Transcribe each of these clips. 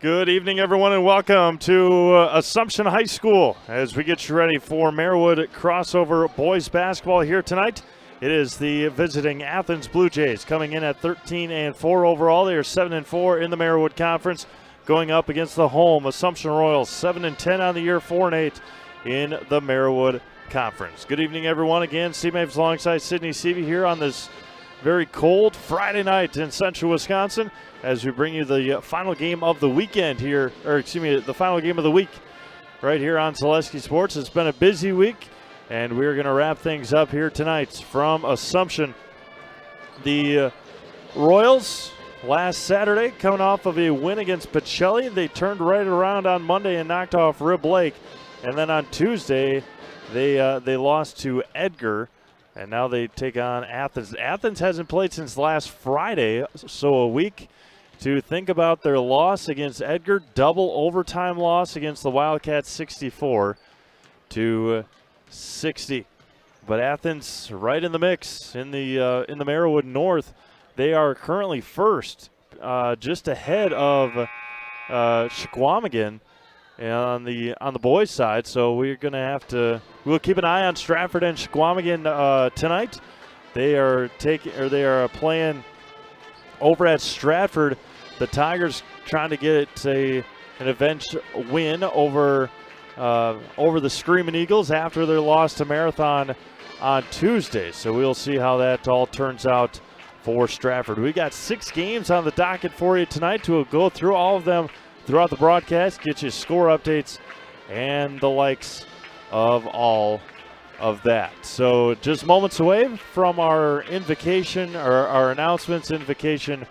Good evening, everyone, and welcome to Assumption High School as we get you ready for Marywood crossover boys basketball here tonight. It is the visiting Athens Blue Jays coming in at 13-4 overall. They are 7-4 in the Marywood Conference, going up against the home Assumption Royals, 7-10 on the year, 4-8 in the Marywood Conference. Good evening, everyone. Again, Steve Mapes alongside Sydney Seavey here on this very cold Friday night in central Wisconsin, as we bring you the final game of the weekend here, the final game of the week right here on Zaleski Sports. It's been a busy week, and we're going to wrap things up here tonight from Assumption. The Royals, last Saturday, coming off of a win against Pacelli, they turned right around on Monday and knocked off Rib Lake. And then on Tuesday, they lost to Edgar. And now they take on Athens. Athens hasn't played since last Friday, so a week to think about their loss against Edgar. Double overtime loss against the Wildcats, 64-60. But Athens right in the mix in the Marywood North. They are currently first, just ahead of Chequamegon on the boys' side, so we'll keep an eye on Stratford and Chequamegon tonight. They are playing over at Stratford. The Tigers trying to get an avenged win over the Screaming Eagles after their loss to Marathon on Tuesday. So we'll see how that all turns out for Stratford. We got 6 games on the docket for you tonight. We'll go through all of them throughout the broadcast, get you score updates and the likes of all of that. So just moments away from our invocation, or our announcements, invocation,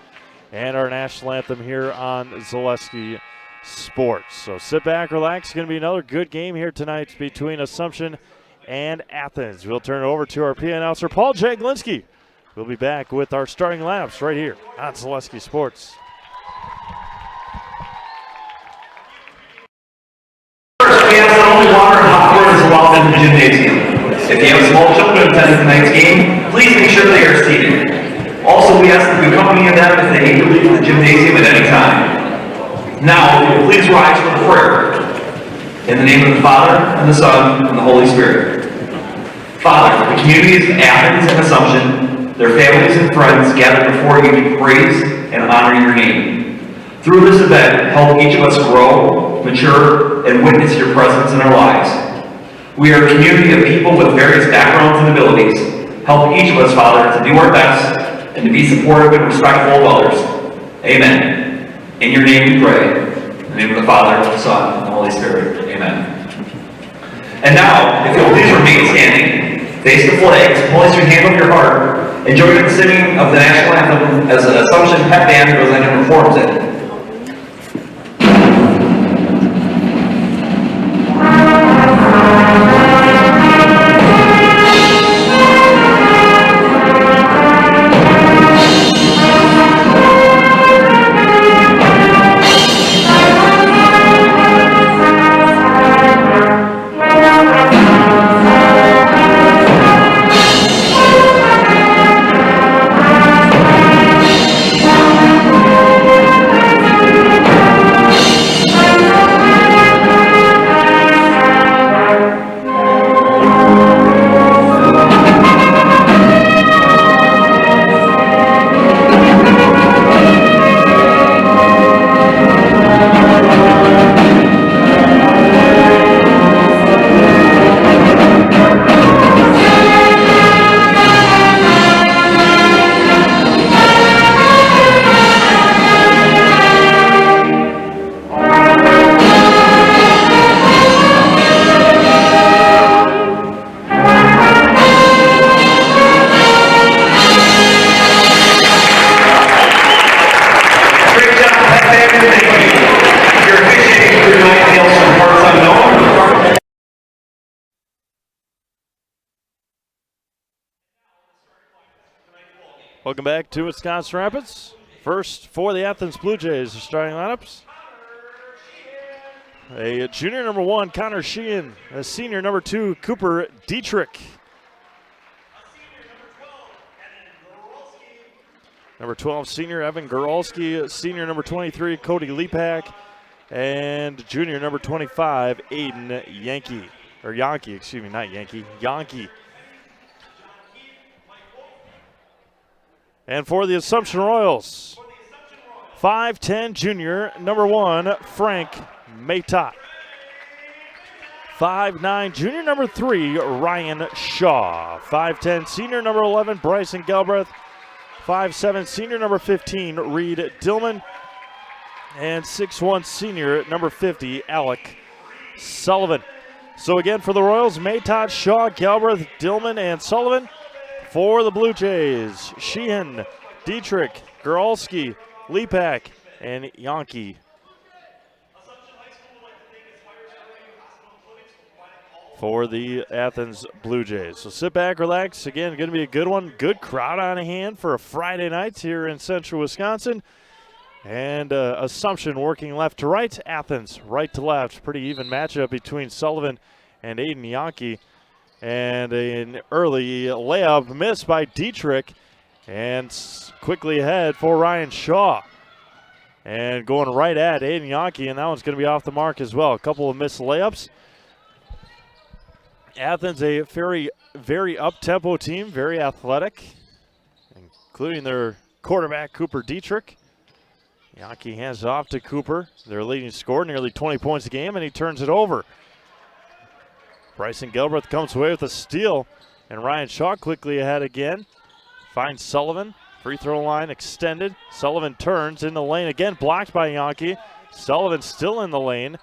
and our national anthem here on Zaleski Sports. So sit back, relax. It's going to be another good game here tonight between Assumption and Athens. We'll turn it over to our PA announcer, Paul Jaglinski. We'll be back with our starting lineups right here on Zaleski Sports. We ask that only water and hot water is allowed in the gymnasium. If you have small children attending tonight's game, please make sure they are seated. Also, we ask that you accompany them if they need to leave the gymnasium at any time. Now, please rise for the prayer. In the name of the Father, and the Son, and the Holy Spirit. Father, the communities of Athens and Assumption, their families and friends gather before you to praise and honor your name. Through this event, help each of us grow, mature, and witness your presence in our lives. We are a community of people with various backgrounds and abilities. Help each of us, Father, to do our best and to be supportive and respectful of others. Amen. In your name we pray. In the name of the Father, the Son, and the Holy Spirit. Amen. And now, if you'll please remain standing, face the flags, place your hand on your heart, and join in the singing of the national anthem as the Assumption Pep Band goes in and performs it. Welcome back to Wisconsin Rapids. First for the Athens Blue Jays, the starting lineups. A junior number 1, Connor Sheehan. A senior number 2, Cooper Dietrich. Number 12, senior Evan Goralski. Senior number 23, Cody Lepak. and junior number 25, Aiden Yankee. Or Yankee, excuse me, not Yankee, Yankee. And for the Assumption Royals, 5'10 junior number 1, Frank Maytot. 5'9 junior number 3, Ryan Shaw. 5'10 senior number 11, Bryson Galbraith. 5'7 senior number 15, Reed Dillman. And 6'1 senior number 50, Alec Sullivan. So again for the Royals, Maytot, Shaw, Galbraith, Dillman, and Sullivan. For the Blue Jays, Sheehan, Dietrich, Goralski, Lepak, and Yankee. For the Athens Blue Jays. So sit back, relax. Again, going to be a good one. Good crowd on hand for a Friday night here in central Wisconsin. And Assumption working left to right, Athens right to left. Pretty even matchup between Sullivan and Aiden Yankee. And an early layup missed by Dietrich. And quickly ahead for Ryan Shaw. And going right at Aiden Yankee, and that one's going to be off the mark as well. A couple of missed layups. Athens, a very up-tempo team, very athletic, including their quarterback, Cooper Dietrich. Yankee hands it off to Cooper, their leading scorer, nearly 20 points a game, and he turns it over. Bryson Galbraith comes away with a steal, and Ryan Shaw quickly ahead again. Finds Sullivan, free throw line extended. Sullivan turns in the lane again, blocked by Yankee. Sullivan still in the lane.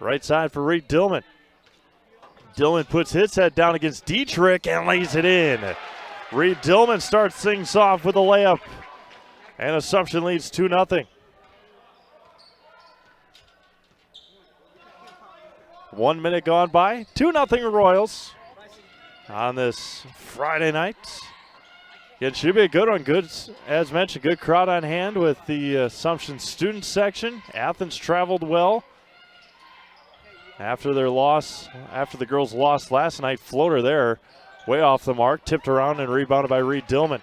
Right side for Reed Dillman. Dillman puts his head down against Dietrich and lays it in. Reed Dillman starts things off with a layup. And Assumption leads 2-0. 1 minute gone by. 2-0 Royals on this Friday night. It should be a good one. Good, as mentioned, good crowd on hand with the Assumption student section. Athens traveled well. After their loss, after the girls lost last night, floater there, way off the mark, tipped around and rebounded by Reed Dillman.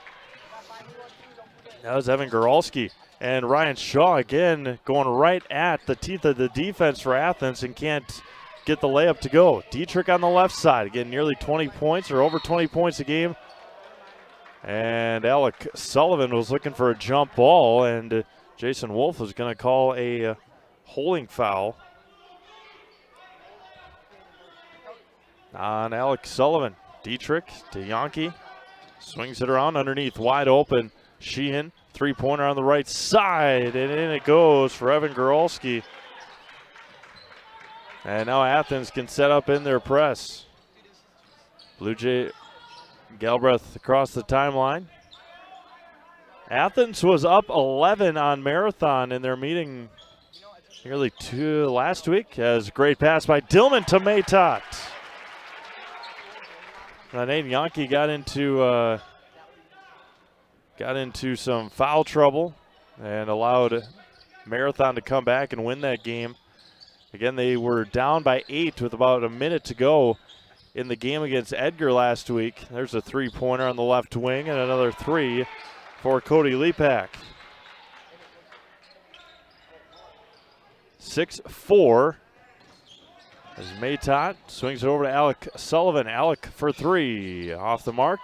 That was Evan Goralski. And Ryan Shaw again going right at the teeth of the defense for Athens and can't get the layup to go. Dietrich on the left side, again nearly 20 points or over 20 points a game. And Alec Sullivan was looking for a jump ball, and Jason Wolf was going to call a holding foul on Alex Sullivan. Dietrich to Yankee. Swings it around underneath. Wide open. Sheehan. Three-pointer on the right side. And in it goes for Evan Goralski. And now Athens can set up in their press. Blue Jay Galbraith across the timeline. Athens was up 11 on Marathon in their meeting nearly last week. As a great pass by Dillman to Maytot. And Aiden Yankee got into some foul trouble and allowed Marathon to come back and win that game. Again, they were down by 8 with about a minute to go in the game against Edgar last week. There's a three-pointer on the left wing and another three for Cody Lepak. 6-4. As Maytot swings it over to Alec Sullivan. Alec for three. Off the mark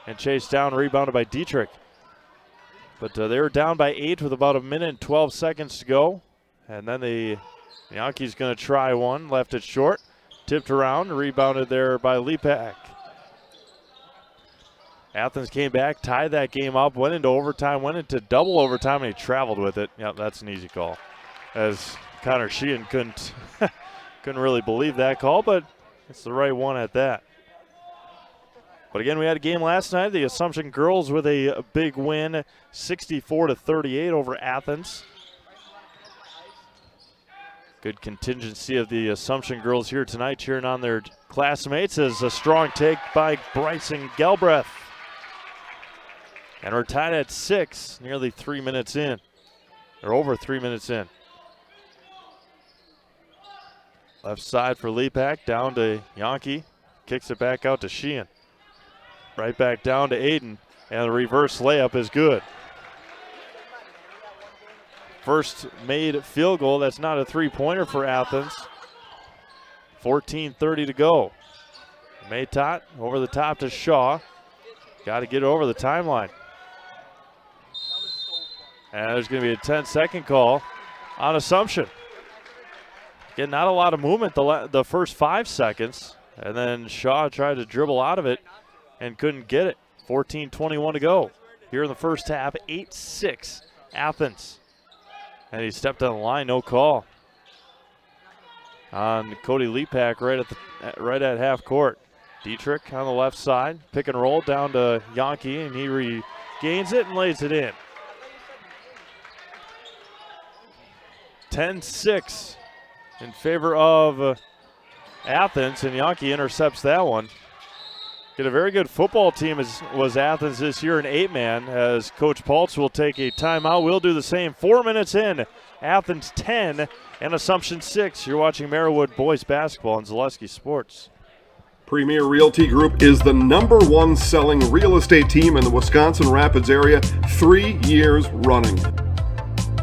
and chased down, rebounded by Dietrich. But they were down by 8 with about a minute and 12 seconds to go. And then the Yankees going to try one. Left it short. Tipped around. Rebounded there by Lepak. Athens came back, tied that game up, went into overtime, went into double overtime, and he traveled with it. Yep, that's an easy call. As Connor Sheehan couldn't really believe that call, but it's the right one at that. But again, we had a game last night. The Assumption girls with a big win, 64-38 over Athens. Good contingency of the Assumption girls here tonight, cheering on their classmates, as a strong take by Bryson Galbraith. And we're tied at 6, nearly 3 minutes in, or over 3 minutes in. Left side for Lepak, down to Yankee. Kicks it back out to Sheehan. Right back down to Aiden, and the reverse layup is good. First made field goal. That's not a three-pointer for Athens. 14:30 to go. Maytot over the top to Shaw. Got to get over the timeline. And there's going to be a 10-second call on Assumption. Again, not a lot of movement the first 5 seconds. And then Shaw tried to dribble out of it and couldn't get it. 14:21 to go. Here in the first half, 8-6 Athens. And he stepped on the line, no call. On Cody Lepak right at half court. Dietrich on the left side, pick and roll down to Yankee, and he regains it and lays it in. 10-6 in favor of Athens, and Yankee intercepts that one. Get a very good football team was Athens this year in 8-man, as Coach Paltz will take a timeout. We'll do the same. 4 minutes in, Athens 10 and Assumption 6. You're watching Merriwood boys basketball on Zaleski Sports. Premier Realty Group is the #1 selling real estate team in the Wisconsin Rapids area 3 years running.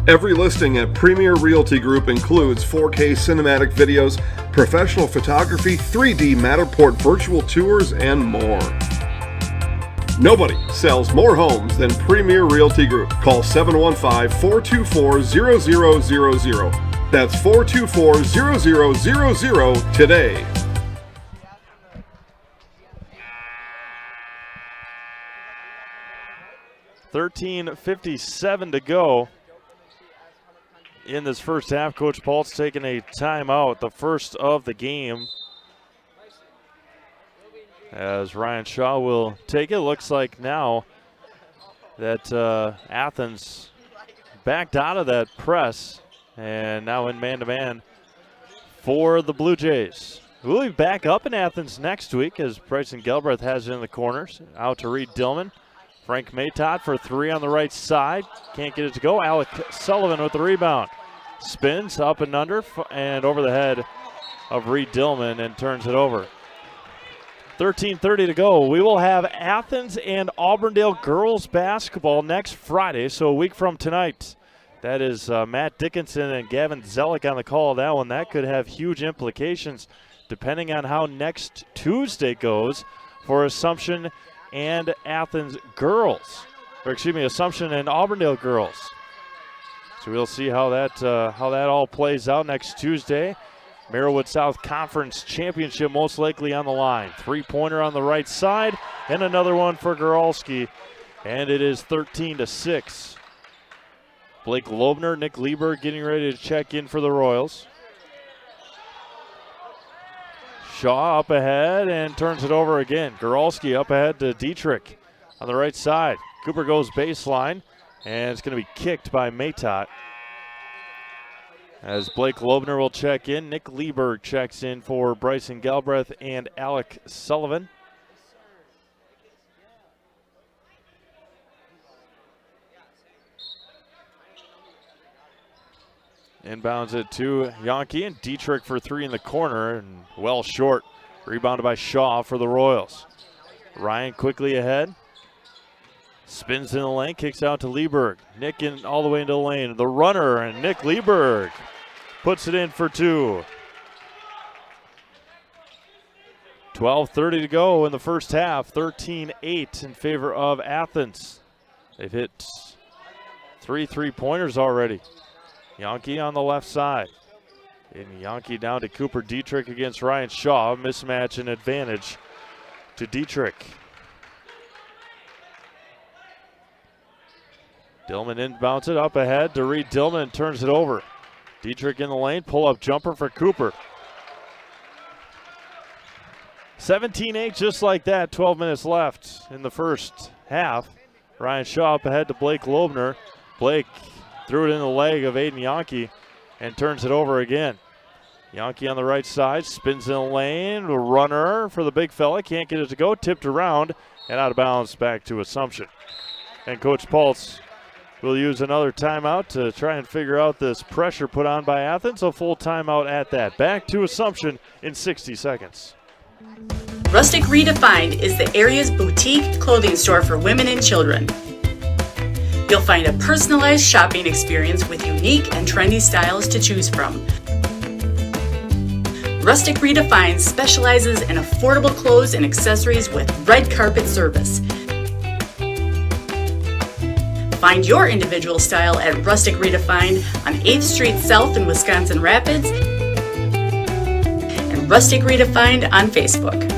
Every listing at Premier Realty Group includes 4K cinematic videos, professional photography, 3D Matterport virtual tours, and more. Nobody sells more homes than Premier Realty Group. Call 715-424-0000. That's 424-0000 today. $13:57 to go in this first half. Coach Paltz taking a timeout, the first of the game, as Ryan Shaw will take it. Looks like now that Athens backed out of that press and now in man-to-man for the Blue Jays. We'll be back up in Athens next week as Bryson Gelbreth has it in the corners. Out to Reed Dillman. Frank Maytot for 3 on the right side. Can't get it to go. Alec Sullivan with the rebound. Spins up and under and over the head of Reed Dillman and turns it over. 13:30 to go. We will have Athens and Auburndale girls basketball next Friday, so a week from tonight. That is Matt Dickinson and Gavin Zellick on the call of that one. That could have huge implications depending on how next Tuesday goes for Assumption and Athens girls, or excuse me, Assumption and Auburndale girls. So we'll see how that all plays out next Tuesday. Merriwood South Conference Championship most likely on the line. 3-pointer on the right side, and another one for Goralski, and it is 13-6. Blake Loebner, Nick Lieber getting ready to check in for the Royals. Shaw up ahead and turns it over again. Goralski up ahead to Dietrich on the right side. Cooper goes baseline, and it's going to be kicked by Maytot. As Blake Loebner will check in, Nick Lieber checks in for Bryson Galbraith and Alec Sullivan. Inbounds it to Yankee, and Dietrich for 3 in the corner, and well short. Rebounded by Shaw for the Royals. Ryan quickly ahead. Spins in the lane, kicks out to Lieberg. Nick in all the way into the lane. The runner, and Nick Lieberg puts it in for 2. 12:30 to go in the first half. 13-8 in favor of Athens. They've hit 3 3-pointers already. Yankee on the left side. And Yankee down to Cooper Dietrich against Ryan Shaw. Mismatch and advantage to Dietrich. Dillman inbounds it up ahead to Reed Dillman and turns it over. Dietrich in the lane, pull-up jumper for Cooper. 17-8 just like that, 12 minutes left in the first half. Ryan Shaw up ahead to Blake Loebner. Blake threw it in the leg of Aiden Yankee and turns it over again. Yankee on the right side, spins in the lane, runner for the big fella, can't get it to go, tipped around and out of bounds back to Assumption. And Coach Paltz will use another timeout to try and figure out this pressure put on by Athens. A full timeout at that. Back to Assumption in 60 seconds. Rustic Redefined is the area's boutique clothing store for women and children. You'll find a personalized shopping experience with unique and trendy styles to choose from. Rustic Redefined specializes in affordable clothes and accessories with red carpet service. Find your individual style at Rustic Redefined on 8th Street South in Wisconsin Rapids and Rustic Redefined on Facebook.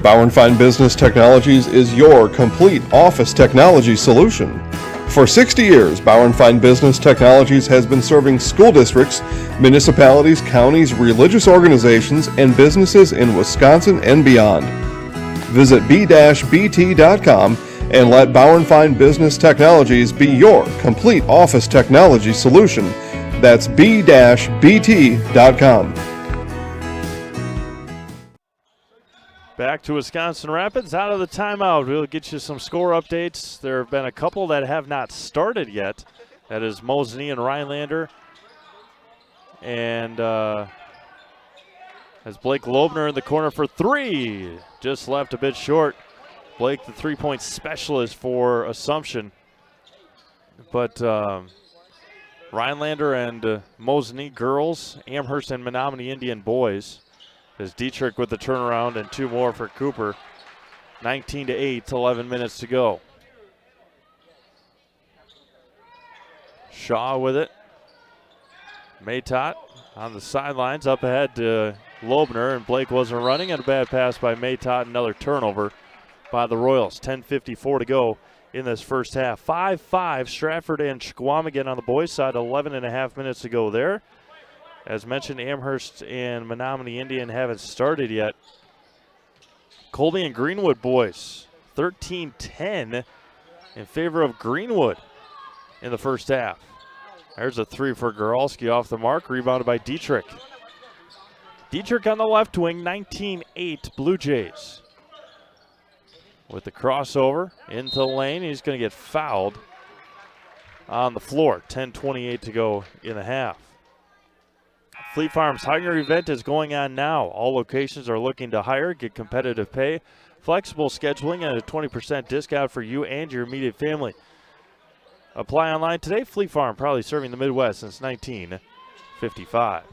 Bauer & Fine Business Technologies is your complete office technology solution. For 60 years, Bauer & Fine Business Technologies has been serving school districts, municipalities, counties, religious organizations, and businesses in Wisconsin and beyond. Visit b-bt.com and let Bauer & Fine Business Technologies be your complete office technology solution. That's b-bt.com. Back to Wisconsin Rapids out of the timeout. We'll get you some score updates. There have been a couple that have not started yet. That is Mosney and Rhinelander. And as Blake Loebner in the corner for three. Just left a bit short. Blake, the three-point specialist for Assumption. But Rhinelander and Mosney girls, Amherst and Menominee Indian boys. As Dietrich with the turnaround and two more for Cooper. 19-8, 11 minutes to go. Shaw with it. Maytot on the sidelines, up ahead to Loebner, and Blake wasn't running, and a bad pass by Maytot, another turnover by the Royals. 10:54 to go in this first half. 5-5, Stratford and Squamigan on the boys' side, 11.5 minutes to go there. As mentioned, Amherst and Menominee Indian haven't started yet. Colby and Greenwood boys, 13-10 in favor of Greenwood in the first half. There's a three for Goralski off the mark, rebounded by Dietrich. Dietrich on the left wing, 19-8 Blue Jays. With the crossover into the lane, he's going to get fouled on the floor. 10:28 to go in the half. Fleet Farm's hiring event is going on now. All locations are looking to hire, get competitive pay, flexible scheduling, and a 20% discount for you and your immediate family. Apply online today. Fleet Farm, proudly serving the Midwest since 1955.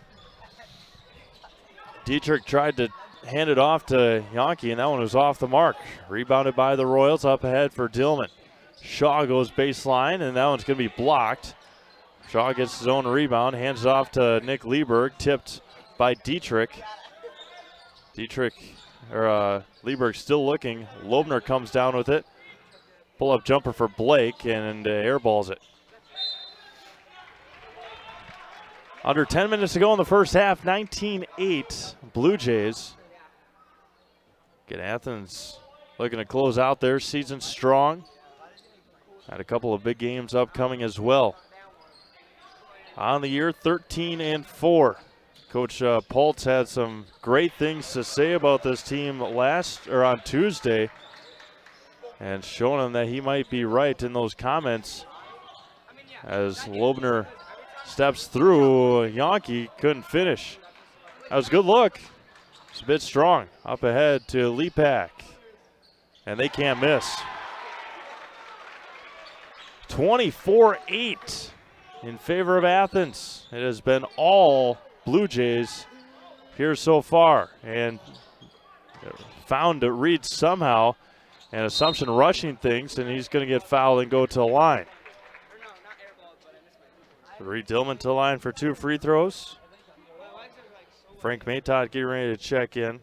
Dietrich tried to hand it off to Yonke, and that one was off the mark. Rebounded by the Royals, up ahead for Dillman. Shaw goes baseline, and that one's going to be blocked. Shaw gets his own rebound, hands it off to Nick Lieberg, tipped by Dietrich. Lieberg still looking. Loebner comes down with it. Pull-up jumper for Blake, and airballs it. Under 10 minutes to go in the first half, 19-8 Blue Jays. Get Athens looking to close out their season strong. Had a couple of big games upcoming as well. On the year, 13-4. Coach Pultz had some great things to say about this team on Tuesday, and showing him that he might be right in those comments. As Loebner steps through, Yonke couldn't finish. That was a good look. It's a bit strong. Up ahead to Lepak, and they can't miss. 24-8. In favor of Athens. It has been all Blue Jays here so far. And found to Reed somehow, and Assumption rushing things, and he's going to get fouled and go to the line. Reed Dillman to the line for two free throws. Frank Maytot getting ready to check in.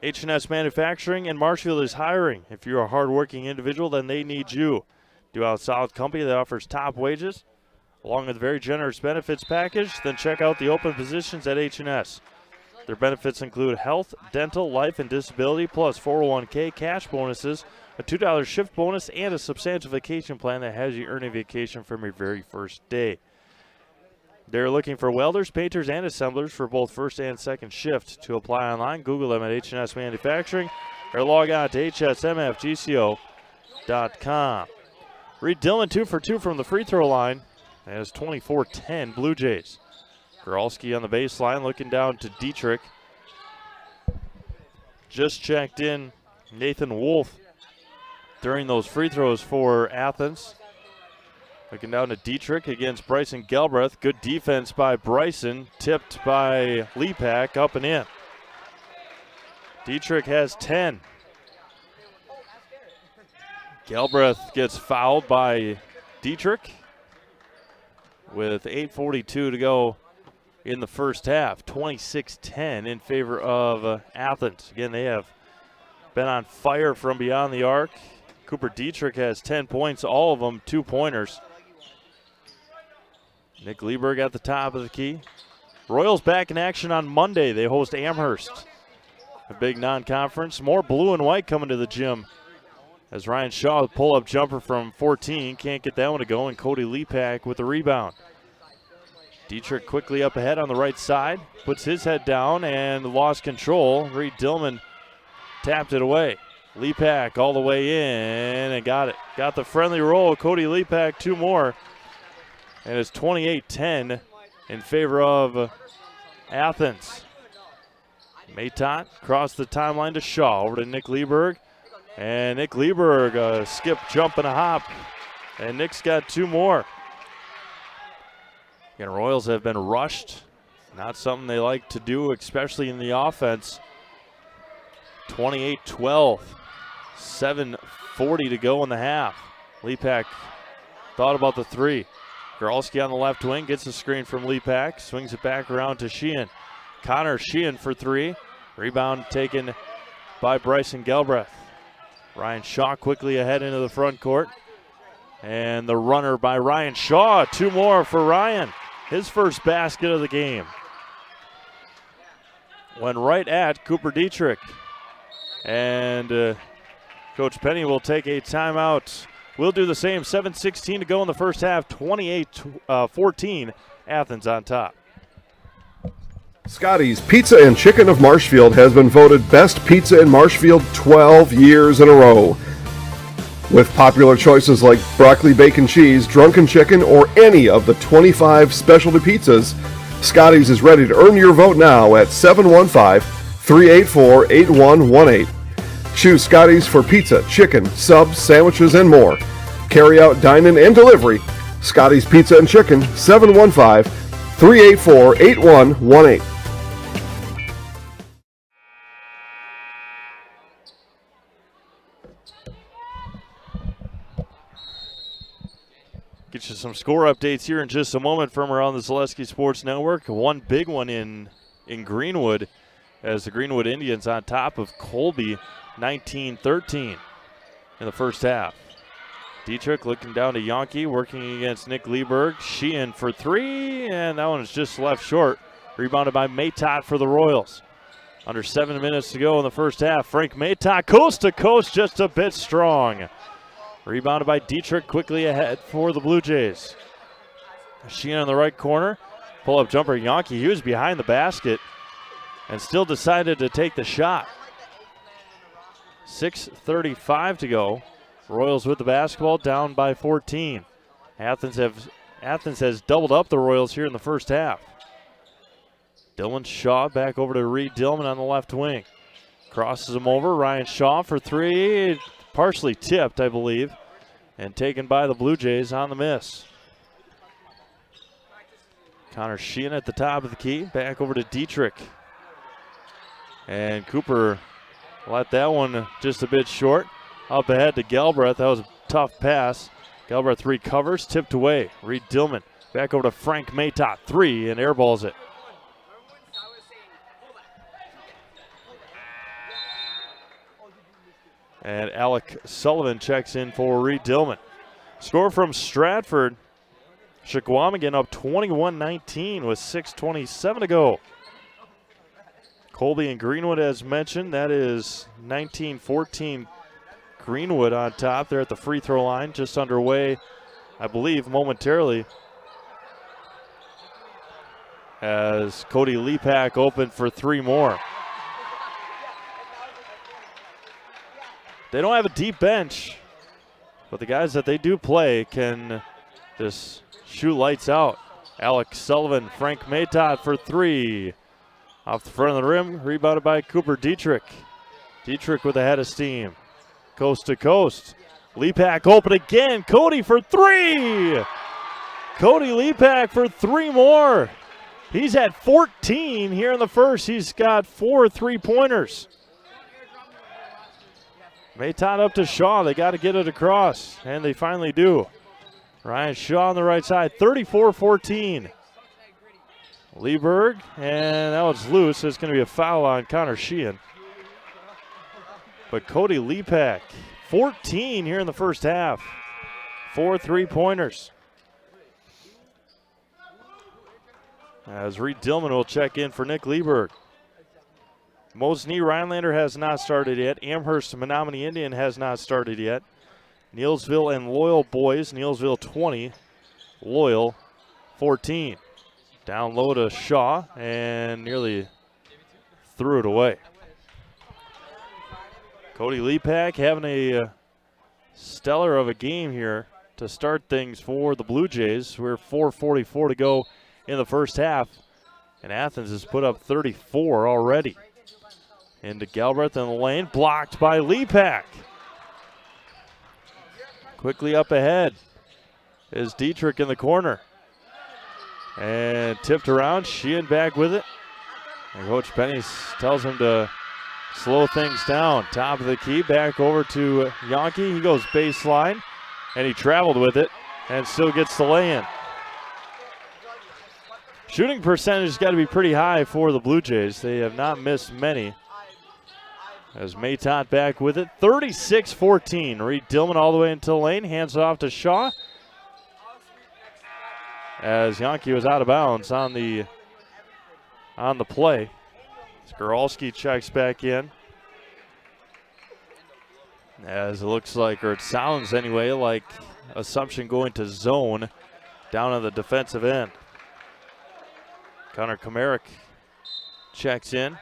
H&S Manufacturing in Marshfield is hiring. If you're a hardworking individual, then they need you. Do out a solid company that offers top wages, along with a very generous benefits package, then check out the open positions at H&S. Their benefits include health, dental, life, and disability, plus 401k, cash bonuses, a $2 shift bonus, and a substantial vacation plan that has you earning vacation from your very first day. They're looking for welders, painters, and assemblers for both first and second shift. To apply online, Google them at H&S Manufacturing or log on to hsmfgco.com. Reed Dillman 2 for 2 from the free throw line. As 24-10 Blue Jays. Goralski on the baseline looking down to Dietrich. just checked in Nathan Wolf during those free throws for Athens. Looking down to Dietrich against Bryson Galbraith. Good defense by Bryson, tipped by Lepak, up and in. Dietrich has 10. Galbraith gets fouled by Dietrich with 8:42 to go in the first half. 26-10 in favor of Athens. Again, they have been on fire from beyond the arc. Cooper Dietrich has 10 points, all of them 2-pointers. Nick Lieberg at the top of the key. Royals back in action on Monday. They host Amherst. A big non-conference. More blue and white coming to the gym. As Ryan Shaw, the pull-up jumper from 14, can't get that one to go, and Cody Lepak with the rebound. Dietrich quickly up ahead on the right side, puts his head down and lost control. Reed Dillman tapped it away. Lepak all the way in and got it. Got the friendly roll. Cody Lepak, 2 more. And it's 28-10 in favor of Athens. Matot crossed the timeline to Shaw. Over to Nick Lieberg. And Nick Lieberg, skip, jump, and a hop. And Nick's got 2 more. Again, Royals have been rushed. Not something they like to do, especially in the offense. 28-12. 7:40 to go in the half. Lepak thought about the 3. Gralski on the left wing gets the screen from Lepak. Swings it back around to Sheehan. Connor Sheehan for 3. Rebound taken by Bryson Galbraith. Ryan Shaw quickly ahead into the front court. And the runner by Ryan Shaw. 2 more for Ryan. His first basket of the game. Went right at Cooper Dietrich. And Coach Penny will take a timeout. We'll do the same. 7:16 to go in the first half. 28-14. Athens on top. Scotty's Pizza and Chicken of Marshfield has been voted Best Pizza in Marshfield 12 years in a row. With popular choices like broccoli bacon cheese, drunken chicken, or any of the 25 specialty pizzas, Scotty's is ready to earn your vote now at 715-384-8118. Choose Scotty's for pizza, chicken, subs, sandwiches, and more. Carry out, dine-in, and delivery. Scotty's Pizza and Chicken, 715-384-8118. Get you some score updates here in just a moment from around the Zaleski Sports Network. One big one in Greenwood, as the Greenwood Indians on top of Colby 19-13 in the first half. Dietrich looking down to Yonke, working against Nick Lieberg. Sheehan for 3, and that one is just left short. Rebounded by Matot for the Royals. Under 7 minutes to go in the first half. Frank Matot, coast to coast, just a bit strong. Rebounded by Dietrich, quickly ahead for the Blue Jays. Sheehan in the right corner. Pull-up jumper, Yonke. He was behind the basket and still decided to take the shot. 6:35 to go. Royals with the basketball, down by 14. Athens has doubled up the Royals here in the first half. Dylan Shaw back over to Reed Dillman on the left wing. Crosses him over. Ryan Shaw for 3. Partially tipped, I believe, and taken by the Blue Jays on the miss. Connor Sheehan at the top of the key. Back over to Dietrich. And Cooper let that one just a bit short. Up ahead to Galbraith. That was a tough pass. Galbraith recovers, tipped away. Reed Dillman back over to Frank Matot. 3, and airballs it. And Alec Sullivan checks in for Reed Dillman. Score from Stratford. Shawinigan up 21-19 with 6:27 to go. Colby and Greenwood, as mentioned, that is 19-14 Greenwood on top. They're at the free throw line, just underway, I believe, momentarily. As Cody Lepak opened for 3 more. They don't have a deep bench, but the guys that they do play can just shoot lights out. Alex Sullivan, Frank Matot for 3. Off the front of the rim, rebounded by Cooper Dietrich. Dietrich with a head of steam. Coast to coast. Lepak open again. Cody for three. Cody Lepak for three more. He's at 14 here in the first. He's got 4 3-pointers. Maytot up to Shaw. They got to get it across, and they finally do. Ryan Shaw on the right side, 34-14. Lieberg, and that was loose. It's going to be a foul on Connor Sheehan. But Cody Lepak, 14 here in the first half. 4 3-pointers. As Reed Dillman will check in for Nick Lieberg. Mosney Rhinelander has not started yet. Amherst Menominee Indian has not started yet. Neilsville and Loyal boys. Neilsville 20, Loyal 14. Down low to Shaw and nearly threw it away. Cody Lepak having a stellar of a game here to start things for the Blue Jays. We're 4:44 to go in the first half, and Athens has put up 34 already. Into Galbraith in the lane, blocked by Lepak. Quickly up ahead is Dietrich in the corner. And tipped around, Sheehan back with it. And Coach Penny tells him to slow things down. Top of the key, back over to Yonke. He goes baseline, and he traveled with it and still gets the lay-in. Shooting percentage has got to be pretty high for the Blue Jays. They have not missed many. As Maytot back with it, 36-14. Reed Dillman all the way into the lane, hands it off to Shaw. As Yonke was out of bounds on the play. Skoralski checks back in. As it looks like, or it sounds anyway, like Assumption going to zone down on the defensive end. Connor Komarick checks in.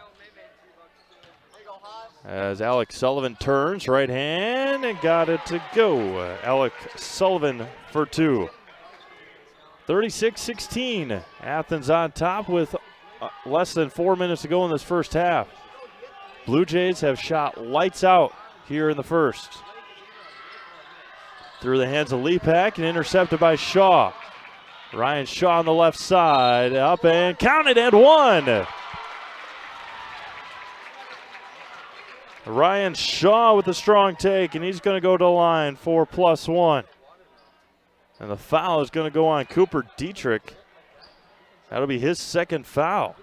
As Alec Sullivan turns, right hand, and got it to go. Alec Sullivan for two. 36-16. Athens on top with less than 4 minutes to go in this first half. Blue Jays have shot lights out here in the first. Through the hands of Lepak and intercepted by Shaw. Ryan Shaw on the left side, up and counted and one. Ryan Shaw with a strong take, and he's going to go to the line for +1. And the foul is going to go on Cooper Dietrich. That'll be his second foul.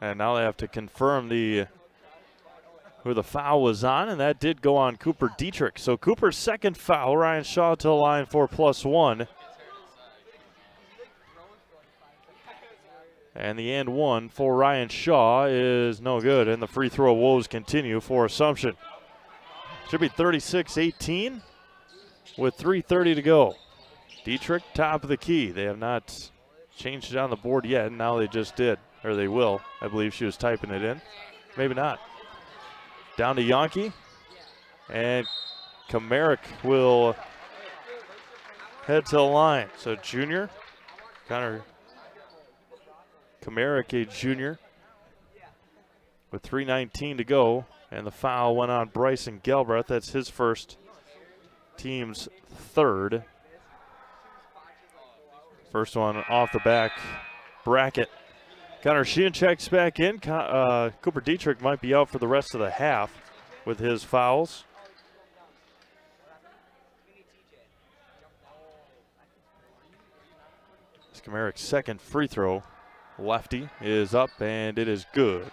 And now they have to confirm who the foul was on, and that did go on Cooper Dietrich. So Cooper's second foul, Ryan Shaw to the line for +1. And the and one for Ryan Shaw is no good, and the free throw woes continue for Assumption. Should be 36-18 with 3:30 to go. Dietrich, top of the key. They have not changed it on the board yet, and now they just did, or they will. I believe she was typing it in. Maybe not. Down to Yonke, and Komarick will head to the line. So junior, Connor Komarick, a junior, with 3:19 to go, and the foul went on Bryson Galbraith. That's his first, team's third. First one off the back bracket. Connor Sheehan checks back in. Cooper Dietrich might be out for the rest of the half with his fouls. Komarick's second free throw, lefty, is up, and it is good.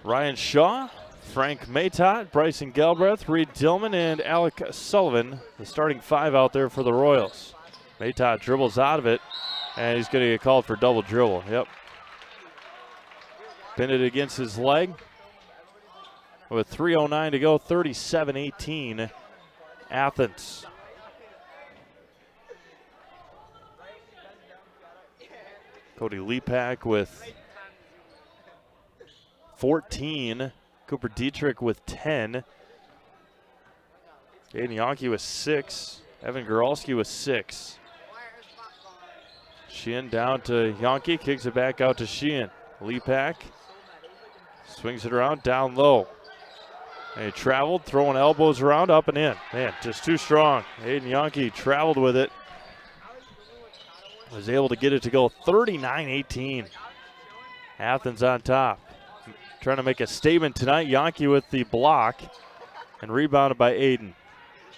Ryan Shaw, Frank Maytot, Bryson Galbraith, Reed Dillman, and Alec Sullivan, the starting five out there for the Royals. Maytot dribbles out of it, and he's going to get called for double dribble. Yep. Pinned it against his leg. With 3:09 to go, 37-18, Athens. Cody Lepak with 14. Cooper Dietrich with 10. Aiden Yonke with 6. Evan Goralski with 6. Sheehan down to Yonke, kicks it back out to Sheehan. Lepak swings it around, down low. And he traveled, throwing elbows around, up and in. Man, just too strong. Aiden Yonke traveled with it. Was able to get it to go 39-18. Athens on top. Trying to make a statement tonight. Yonke with the block and rebounded by Aiden.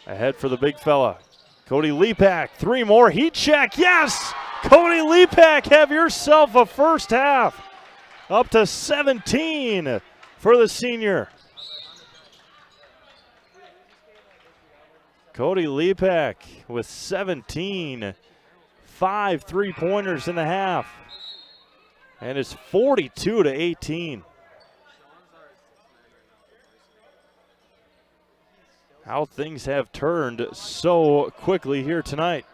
Ahead for the big fella. Cody Lepak, 3 more. Heat check, yes! Cody Lepak, have yourself a first half. Up to 17 for the senior. Cody Lepak with 17. 5 3-pointers in the half. And it's 42-18. How things have turned so quickly here tonight.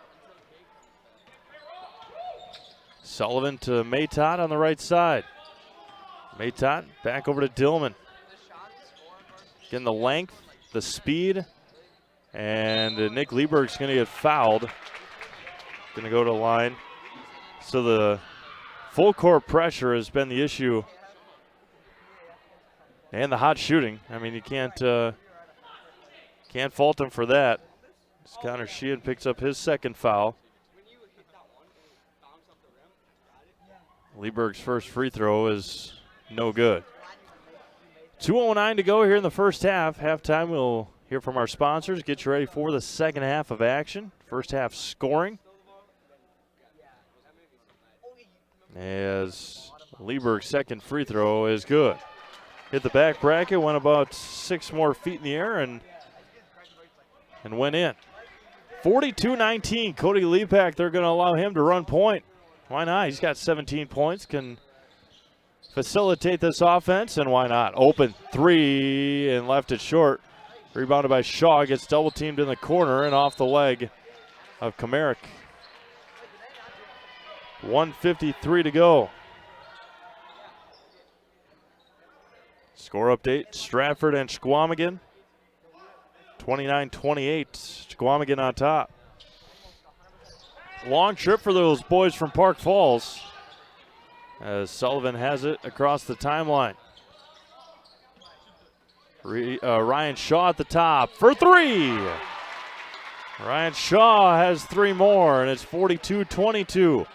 Sullivan to Maytot on the right side. Maytot back over to Dillman. Getting the length, the speed, and Nick Lieberg's going to get fouled. Going to go to the line. So the full court pressure has been the issue. And the hot shooting. I mean, you can't fault him for that. As Connor Sheehan picks up his second foul. Lieberg's first free throw is no good. 2:09 to go here in the first half. Halftime, we'll hear from our sponsors. Get you ready for the second half of action. First half scoring. As Lieberg's second free throw is good. Hit the back bracket, went about 6 more feet in the air and went in. 42-19, Cody Lepak, they're going to allow him to run point. Why not? He's got 17 points, can facilitate this offense, and why not? Open 3 and left it short. Rebounded by Shaw, gets double teamed in the corner and off the leg of Kamarick. 1:53 to go. Score update, Stratford and Squamigan. 29-28, Squamigan on top. Long trip for those boys from Park Falls as Sullivan has it across the timeline. Ryan Shaw at the top for 3. Ryan Shaw has 3 more, and it's 42-22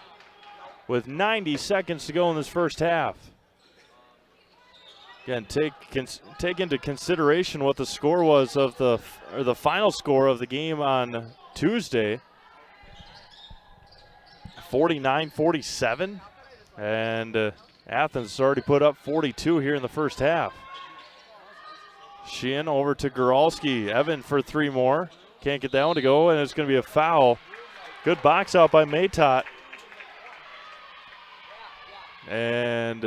with 90 seconds to go in this first half. Again, take into consideration what the score was of the final score of the game on Tuesday. 49-47, and Athens has already put up 42 here in the first half. Sheehan over to Goralski. Evan for 3 more. Can't get that one to go, and it's going to be a foul. Good box out by Maytot. And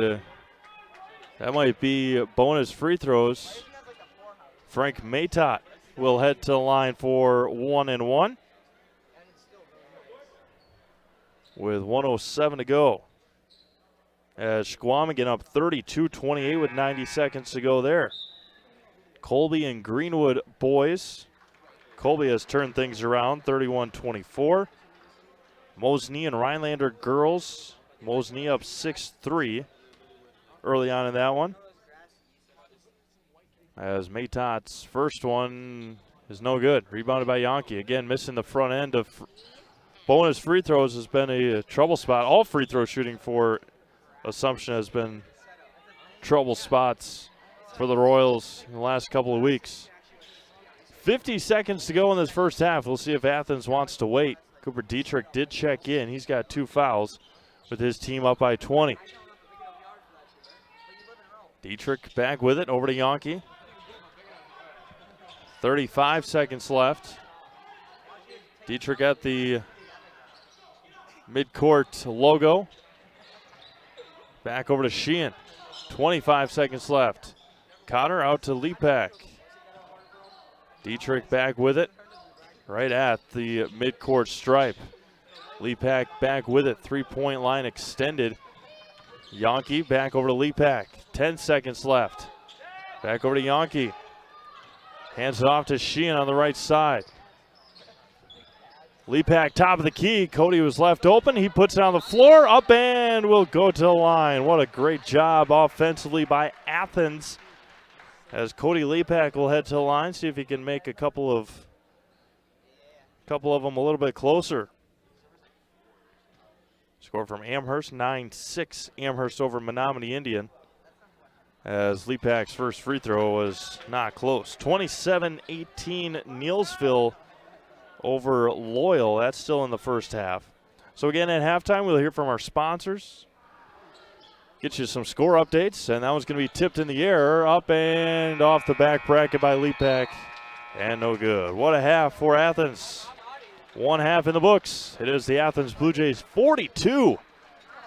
that might be bonus free throws. Frank Maytot will head to the line for 1 and 1. With 1:07 to go. As Squamigan up 32-28 with 90 seconds to go there. Colby and Greenwood boys. Colby has turned things around, 31-24. Mosney and Rhinelander girls. Mosney up 6-3 early on in that one. As Maytot's first one is no good. Rebounded by Yonke. Again, missing the front end of bonus free throws has been a trouble spot. All free throw shooting for Assumption has been trouble spots for the Royals in the last couple of weeks. 50 seconds to go in this first half. We'll see if Athens wants to wait. Cooper Dietrich did check in. He's got 2 fouls with his team up by 20. Dietrich back with it over to Yonke. 35 seconds left. Dietrich at the midcourt logo. Back over to Sheehan. 25 seconds left. Cotter out to Lepak. Dietrich back with it. Right at the midcourt stripe. Lepak back with it. 3-point line extended. Yonke back over to Lepak. 10 seconds left. Back over to Yonke. Hands it off to Sheehan on the right side. Lepak top of the key. Cody was left open. He puts it on the floor. Up and will go to the line. What a great job offensively by Athens. As Cody Lepak will head to the line, see if he can make a couple of them a little bit closer. Score from Amherst, 9-6. Amherst over Menominee Indian. As Lepak's first free throw was not close. 27-18 Neelsville over Loyal. That's still in the first half. So again, at halftime, we'll hear from our sponsors. Get you some score updates, and that one's going to be tipped in the air, up and off the back bracket by Lepak, and no good. What a half for Athens. One half in the books. It is the Athens Blue Jays 42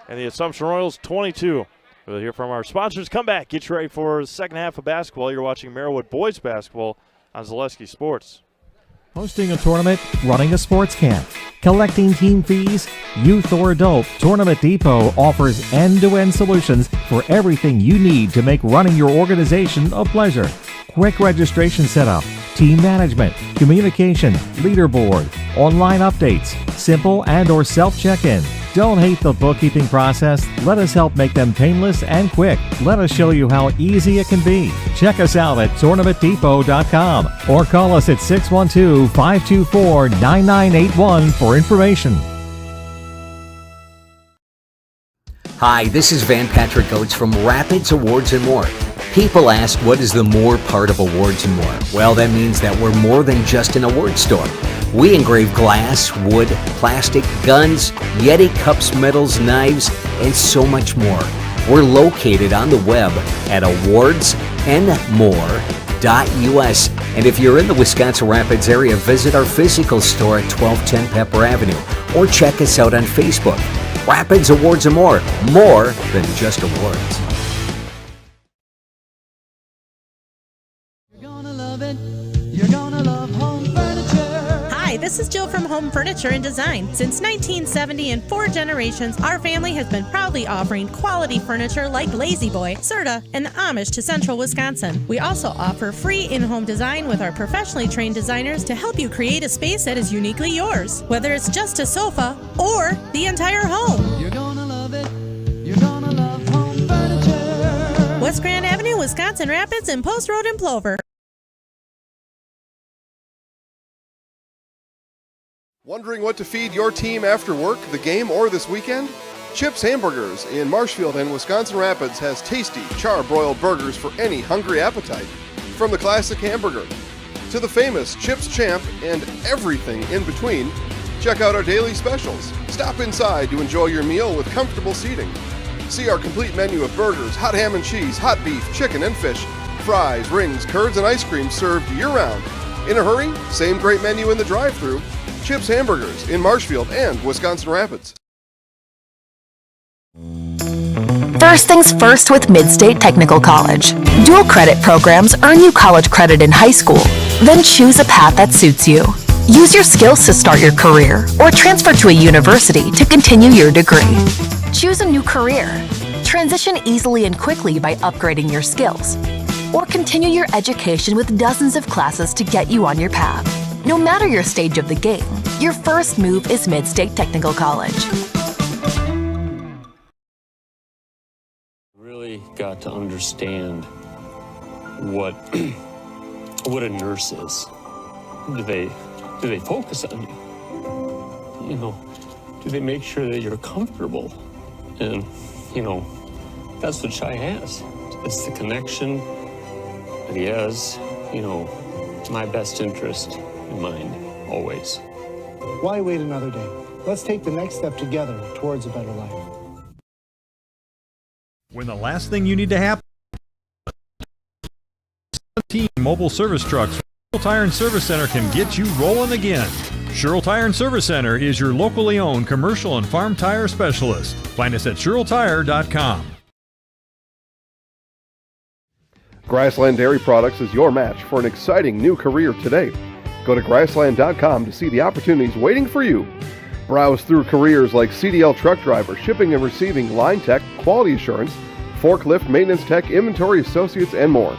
and the Assumption Royals 22. We'll hear from our sponsors. Come back, get you ready for the second half of basketball. You're watching Merriwood Boys Basketball on Zaleski Sports. Hosting a tournament, running a sports camp, collecting team fees, youth or adult, Tournament Depot offers end-to-end solutions for everything you need to make running your organization a pleasure. Quick registration setup, team management, communication, leaderboard, online updates, simple and or self-check-in. Don't hate the bookkeeping process. Let us help make them painless and quick. Let us show you how easy it can be. Check us out at tournamentdepot.com or call us at 612-524-9981 for information. Hi, this is Van Patrick Oates from Rapids Awards and More. People ask, what is the more part of Awards and More? Well, that means that we're more than just an award store. We engrave glass, wood, plastic, guns, Yeti cups, medals, knives, and so much more. We're located on the web at awardsandmore.us. And if you're in the Wisconsin Rapids area, visit our physical store at 1210 Pepper Avenue or check us out on Facebook. Rapids Awards and More than just awards. Hi, this is Jill from Home Furniture and Design. Since 1970 and 4 generations, our family has been proudly offering quality furniture like Lazy Boy, Serta, and the Amish to Central Wisconsin. We also offer free in-home design with our professionally trained designers to help you create a space that is uniquely yours, whether it's just a sofa or the entire home. You're gonna love it. You're gonna love Home Furniture. West Grand Avenue, Wisconsin Rapids, and Post Road in Plover. Wondering what to feed your team after work, the game, or this weekend? Chips Hamburgers in Marshfield and Wisconsin Rapids has tasty, char-broiled burgers for any hungry appetite. From the classic hamburger to the famous Chips Champ and everything in between, check out our daily specials. Stop inside to enjoy your meal with comfortable seating. See our complete menu of burgers, hot ham and cheese, hot beef, chicken and fish, fries, rings, curds, and ice cream served year-round. In a hurry? Same great menu in the drive-thru. Chips Hamburgers in Marshfield and Wisconsin Rapids. First things first with Mid-State Technical College. Dual credit programs earn you college credit in high school. Then choose a path that suits you. Use your skills to start your career or transfer to a university to continue your degree. Choose a new career. Transition easily and quickly by upgrading your skills. Or continue your education with dozens of classes to get you on your path. No matter your stage of the game, your first move is Mid-State Technical College. Really got to understand what a nurse is. Do they focus on you? You know, do they make sure that you're comfortable? And you know, that's what Shai has. It's the connection that he has. You know, my best interest in mind, always. Why wait another day? Let's take the next step together towards a better life. When the last thing you need to happen, 17 mobile service trucks from Sherrill Tire and Service Center can get you rolling again. Sherrill Tire and Service Center is your locally owned commercial and farm tire specialist. Find us at SherrillTire.com. Grassland Dairy Products is your match for an exciting new career today. Go to grassland.com to see the opportunities waiting for you. Browse through careers like CDL truck driver, shipping and receiving, line tech, quality assurance, forklift, maintenance tech, inventory associates, and more.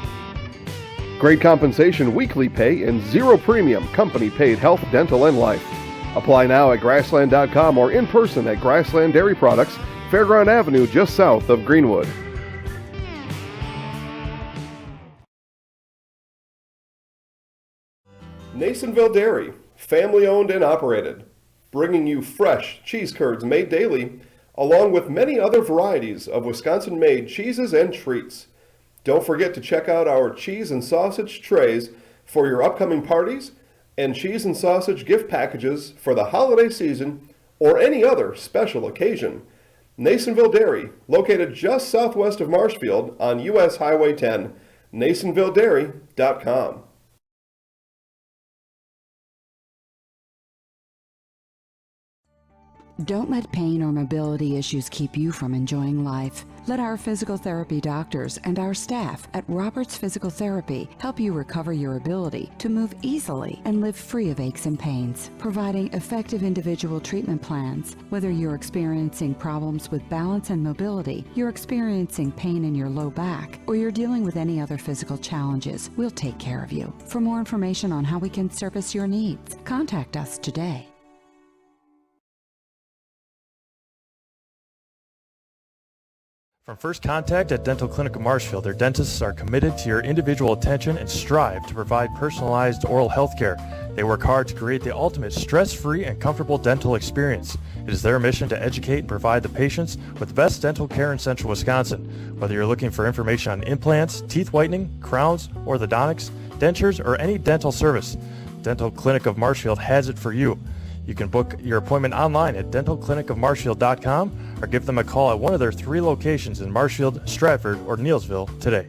Great compensation, weekly pay, and zero premium company paid health, dental, and life. Apply now at grassland.com or in person at Grassland Dairy Products, Fairground Avenue, just south of Greenwood. Nasonville Dairy, family owned and operated, bringing you fresh cheese curds made daily, along with many other varieties of Wisconsin-made cheeses and treats. Don't forget to check out our cheese and sausage trays for your upcoming parties and cheese and sausage gift packages for the holiday season or any other special occasion. Nasonville Dairy, located just southwest of Marshfield on US Highway 10, nasonvilledairy.com. Don't let pain or mobility issues keep you from enjoying life. Let our physical therapy doctors and our staff at Roberts Physical Therapy help you recover your ability to move easily and live free of aches and pains, providing effective individual treatment plans. Whether you're experiencing problems with balance and mobility, you're experiencing pain in your low back, or you're dealing with any other physical challenges, we'll take care of you. For more information on how we can service your needs, contact us today. From first contact at Dental Clinic of Marshfield, their dentists are committed to your individual attention and strive to provide personalized oral health care. They work hard to create the ultimate stress-free and comfortable dental experience. It is their mission to educate and provide the patients with the best dental care in central Wisconsin. Whether you're looking for information on implants, teeth whitening, crowns, orthodontics, dentures, or any dental service, Dental Clinic of Marshfield has it for you. You can book your appointment online at dentalclinicofmarshfield.com or give them a call at one of their 3 locations in Marshfield, Stratford, or Neillsville today.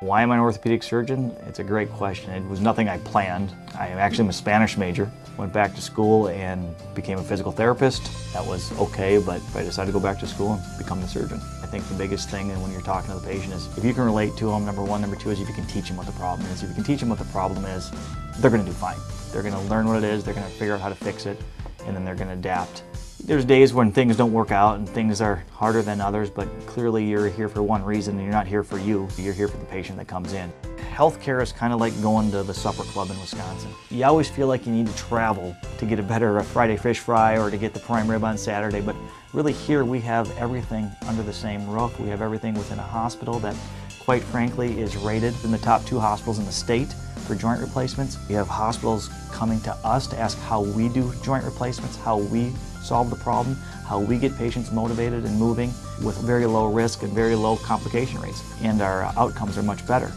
Why am I an orthopedic surgeon? It's a great question. It was nothing I planned. I actually am a Spanish major. Went back to school and became a physical therapist. That was okay, but I decided to go back to school and become the surgeon. I think the biggest thing when you're talking to the patient is if you can relate to them, number one. Number two is if you can teach them what the problem is. If you can teach them what the problem is, they're going to do fine. They're going to learn what it is, they're going to figure out how to fix it, and then they're going to adapt. There's days when things don't work out and things are harder than others, but clearly you're here for one reason and you're not here for you. You're here for the patient that comes in. Healthcare is kind of like going to the supper club in Wisconsin. You always feel like you need to travel to get a better Friday fish fry or to get the prime rib on Saturday, but really here we have everything under the same roof. We have everything within a hospital that, quite frankly, is rated in the top 2 hospitals in the state for joint replacements. We have hospitals coming to us to ask how we do joint replacements, how we solve the problem, how we get patients motivated and moving with very low risk and very low complication rates. And our outcomes are much better.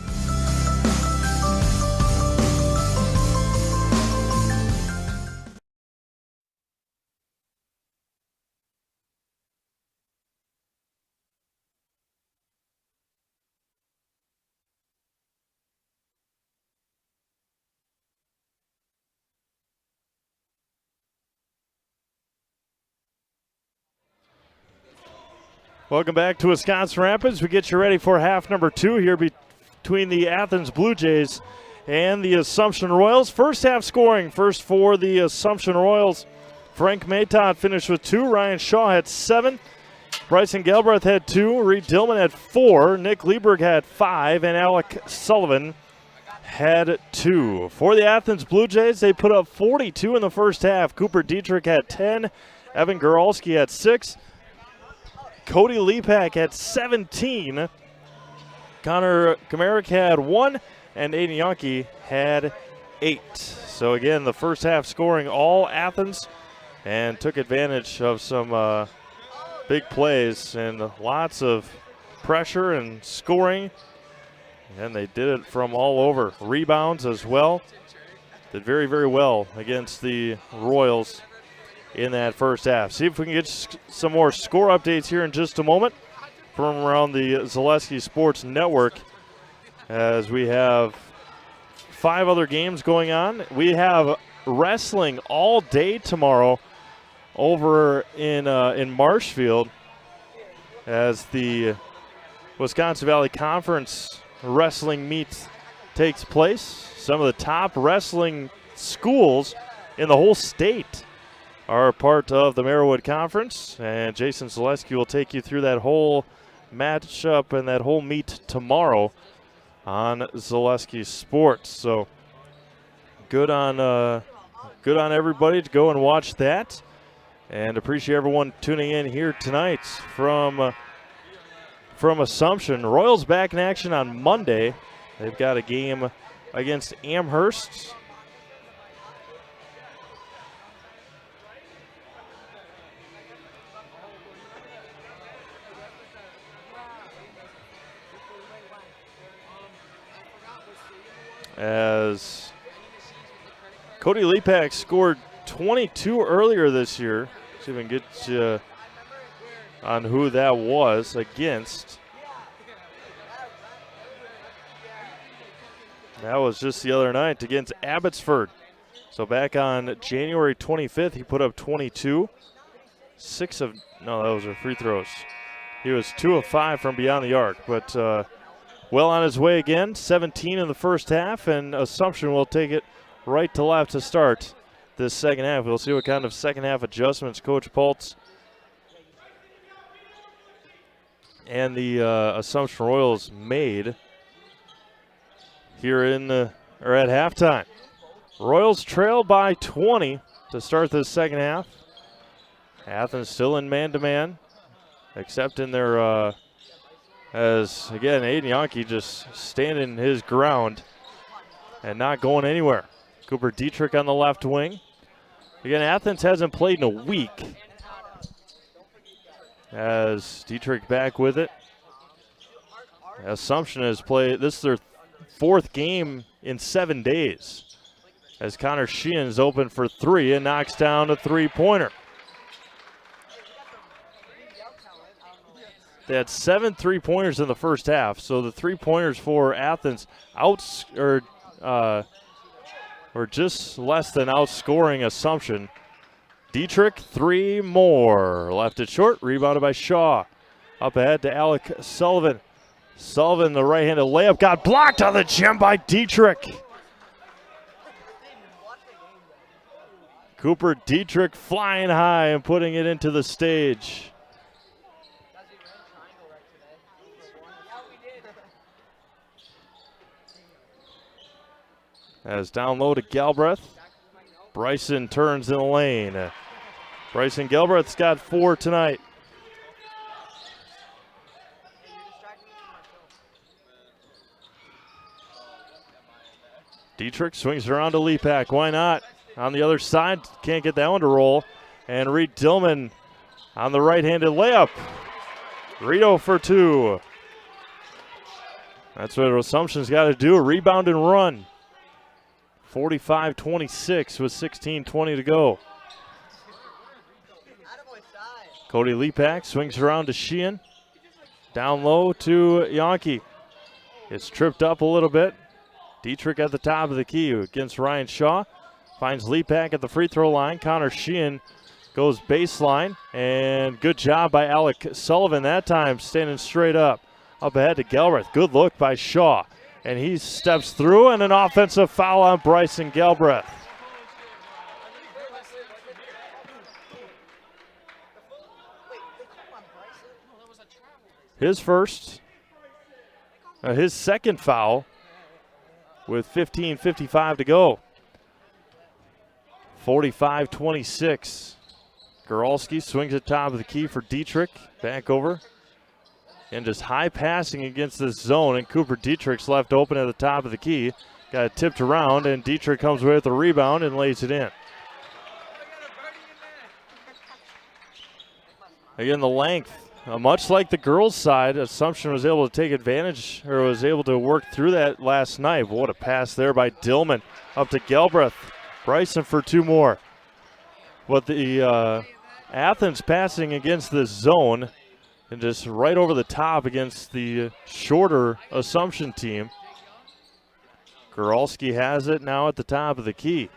Welcome back to Wisconsin Rapids. We get you ready for half number 2 here between the Athens Blue Jays and the Assumption Royals. First half scoring, first for the Assumption Royals. Frank Matot finished with 2. Ryan Shaw had 7. Bryson Galbraith had 2. Reed Dillman had 4. Nick Lieberg had 5. And Alec Sullivan had 2. For the Athens Blue Jays, they put up 42 in the first half. Cooper Dietrich had 10. Evan Goralski had 6. Cody Lepak had 17. Connor Kamarick had 1. And Aiden Yonke had 8. So again, the first half scoring all Athens and took advantage of some big plays and lots of pressure and scoring. And they did it from all over. Rebounds as well. Did very, very well against the Royals in that first half. See if we can get some more score updates here in just a moment from around the Zaleski Sports Network as we have 5 other games going on. We have wrestling all day tomorrow over in Marshfield as the Wisconsin Valley Conference wrestling meet takes place. Some of the top wrestling schools in the whole state are part of the Merriwood Conference, and Jason Zaleski will take you through that whole matchup and that whole meet tomorrow on Zaleski Sports. So good on everybody to go and watch that. And appreciate everyone tuning in here tonight from Assumption. Royals back in action on Monday. They've got a game against Amherst. As Cody Lepak scored 22 earlier this year. See if we can get you on who that was against. That was just the other night against Abbotsford. So back on January 25th, he put up 22. Those are free throws. He was 2 of 5 from beyond the arc, but well on his way again. 17 in the first half, and Assumption will take it right to left to start this second half. We'll see what kind of second half adjustments Coach Paltz and the Assumption Royals made here at halftime. Royals trail by 20 to start this second half. Athens still in man-to-man, except in their as, again, Aiden Yonke just standing his ground and not going anywhere. Cooper Dietrich on the left wing. Again, Athens hasn't played in a week. As Dietrich back with it. Assumption has played, this is their 4th game in 7 days. As Connor Sheehan is open for 3 and knocks down a 3-pointer. They had 7 3-pointers in the first half, so the 3-pointers for Athens were just less than outscoring Assumption. Dietrich, 3 more. Left it short, rebounded by Shaw. Up ahead to Alec Sullivan. Sullivan, the right-handed layup, got blocked on the gym by Dietrich. Cooper Dietrich flying high and putting it into the stage. As down low to Galbraith. Bryson turns in the lane. Bryson Galbraith's got 4 tonight. Dietrich swings around to Lepak. Why not? On the other side, can't get that one to roll. And Reed Dillman on the right-handed layup. Rito for 2. That's what Assumption's got to do, rebound and run. 45-26 with 16:20 to go. Cody Lepak swings around to Sheehan. Down low to Yonke. It's tripped up a little bit. Dietrich at the top of the key against Ryan Shaw. Finds Lepak at the free throw line. Connor Sheehan goes baseline. And good job by Alec Sullivan that time, standing straight up. Up ahead to Galbraith. Good look by Shaw. And he steps through, and an offensive foul on Bryson Galbraith. His second foul with 15:55 to go. 45-26. Goralski swings at top of the key for Dietrich. Back over. And just high passing against this zone, and Cooper Dietrich's left open at the top of the key. Got it tipped around, and Dietrich comes away with the rebound and lays it in. Again, the length. Much like the girls' side, Assumption was able to take advantage, or was able to work through that last night. What a pass there by Dillman up to Galbraith. Bryson for 2 more. But the Athens passing against this zone, and just right over the top against the shorter Assumption team. Goralski has it now at the top of the key.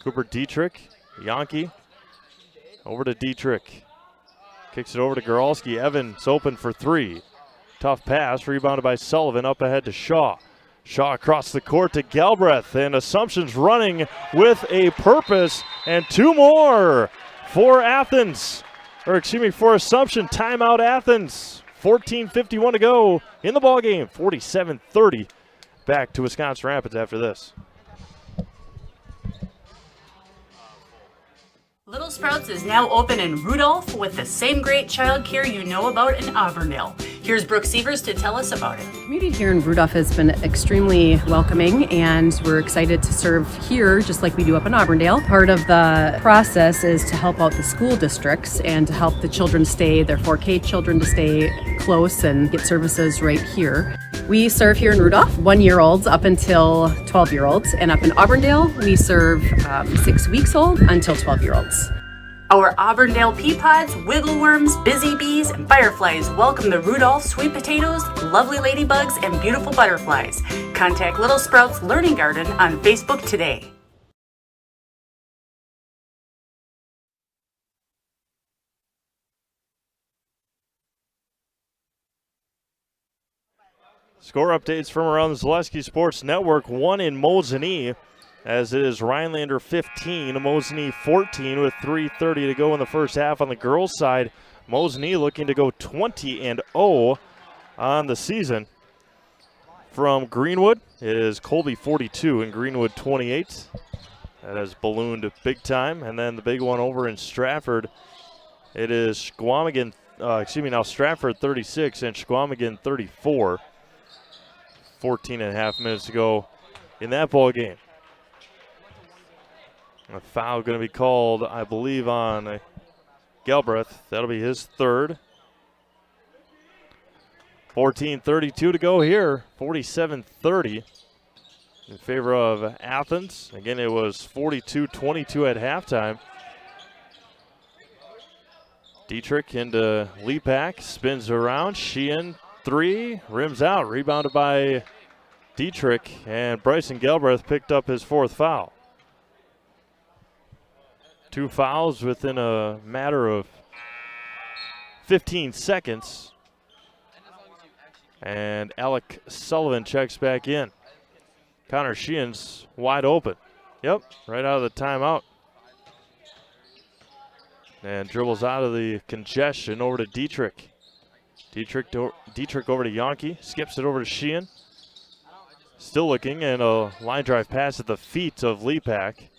Cooper Dietrich, Yonke, over to Dietrich. Kicks it over to Goralski. Evans open for 3. Tough pass, rebounded by Sullivan, up ahead to Shaw. Shaw across the court to Galbraith, and Assumption's running with a purpose, and 2 more for Athens. For Assumption. Timeout Athens. 14:51 to go in the ballgame. 47-30 back to Wisconsin Rapids after this. Little Sprouts is now open in Rudolph with the same great childcare you know about in Auburndale. Here's Brooke Sievers to tell us about it. The community here in Rudolph has been extremely welcoming, and we're excited to serve here just like we do up in Auburndale. Part of the process is to help out the school districts and to help the children stay, their 4K children to stay close and get services right here. We serve here in Rudolph 1-year-olds up until 12-year-olds, and up in Auburndale we serve 6 weeks old until 12-year-olds. Our Auburndale pea pods, wiggle worms, busy bees, and fireflies welcome the Rudolph sweet potatoes, lovely ladybugs, and beautiful butterflies. Contact Little Sprouts Learning Garden on Facebook today. Score updates from around the Zaleski Sports Network. 1 in Mosinee, as it is Rhinelander 15, Mosinee 14 with 3:30 to go in the first half on the girls' side. Mosinee looking to go 20-0 on the season. From Greenwood, it is Colby 42 and Greenwood 28. That has ballooned big time. And then the big one over in Stratford, it is Squamigan, Stratford 36 and Squamigan 34. 14 and a half minutes to go in that ball game. A foul going to be called, I believe, on Galbraith. That'll be his third. 14:32 to go here. 47-30 in favor of Athens. Again, it was 42-22 at halftime. Dietrich into Lepak, spins around. Sheehan, 3, rims out, rebounded by Dietrich, and Bryson Galbraith picked up his 4th foul. 2 fouls within a matter of 15 seconds. And Alec Sullivan checks back in. Connor Sheehan's wide open. Yep, right out of the timeout. And dribbles out of the congestion over to Dietrich. Dietrich over to Yonke, skips it over to Sheehan. Still looking, and a line drive pass at the feet of Lepak.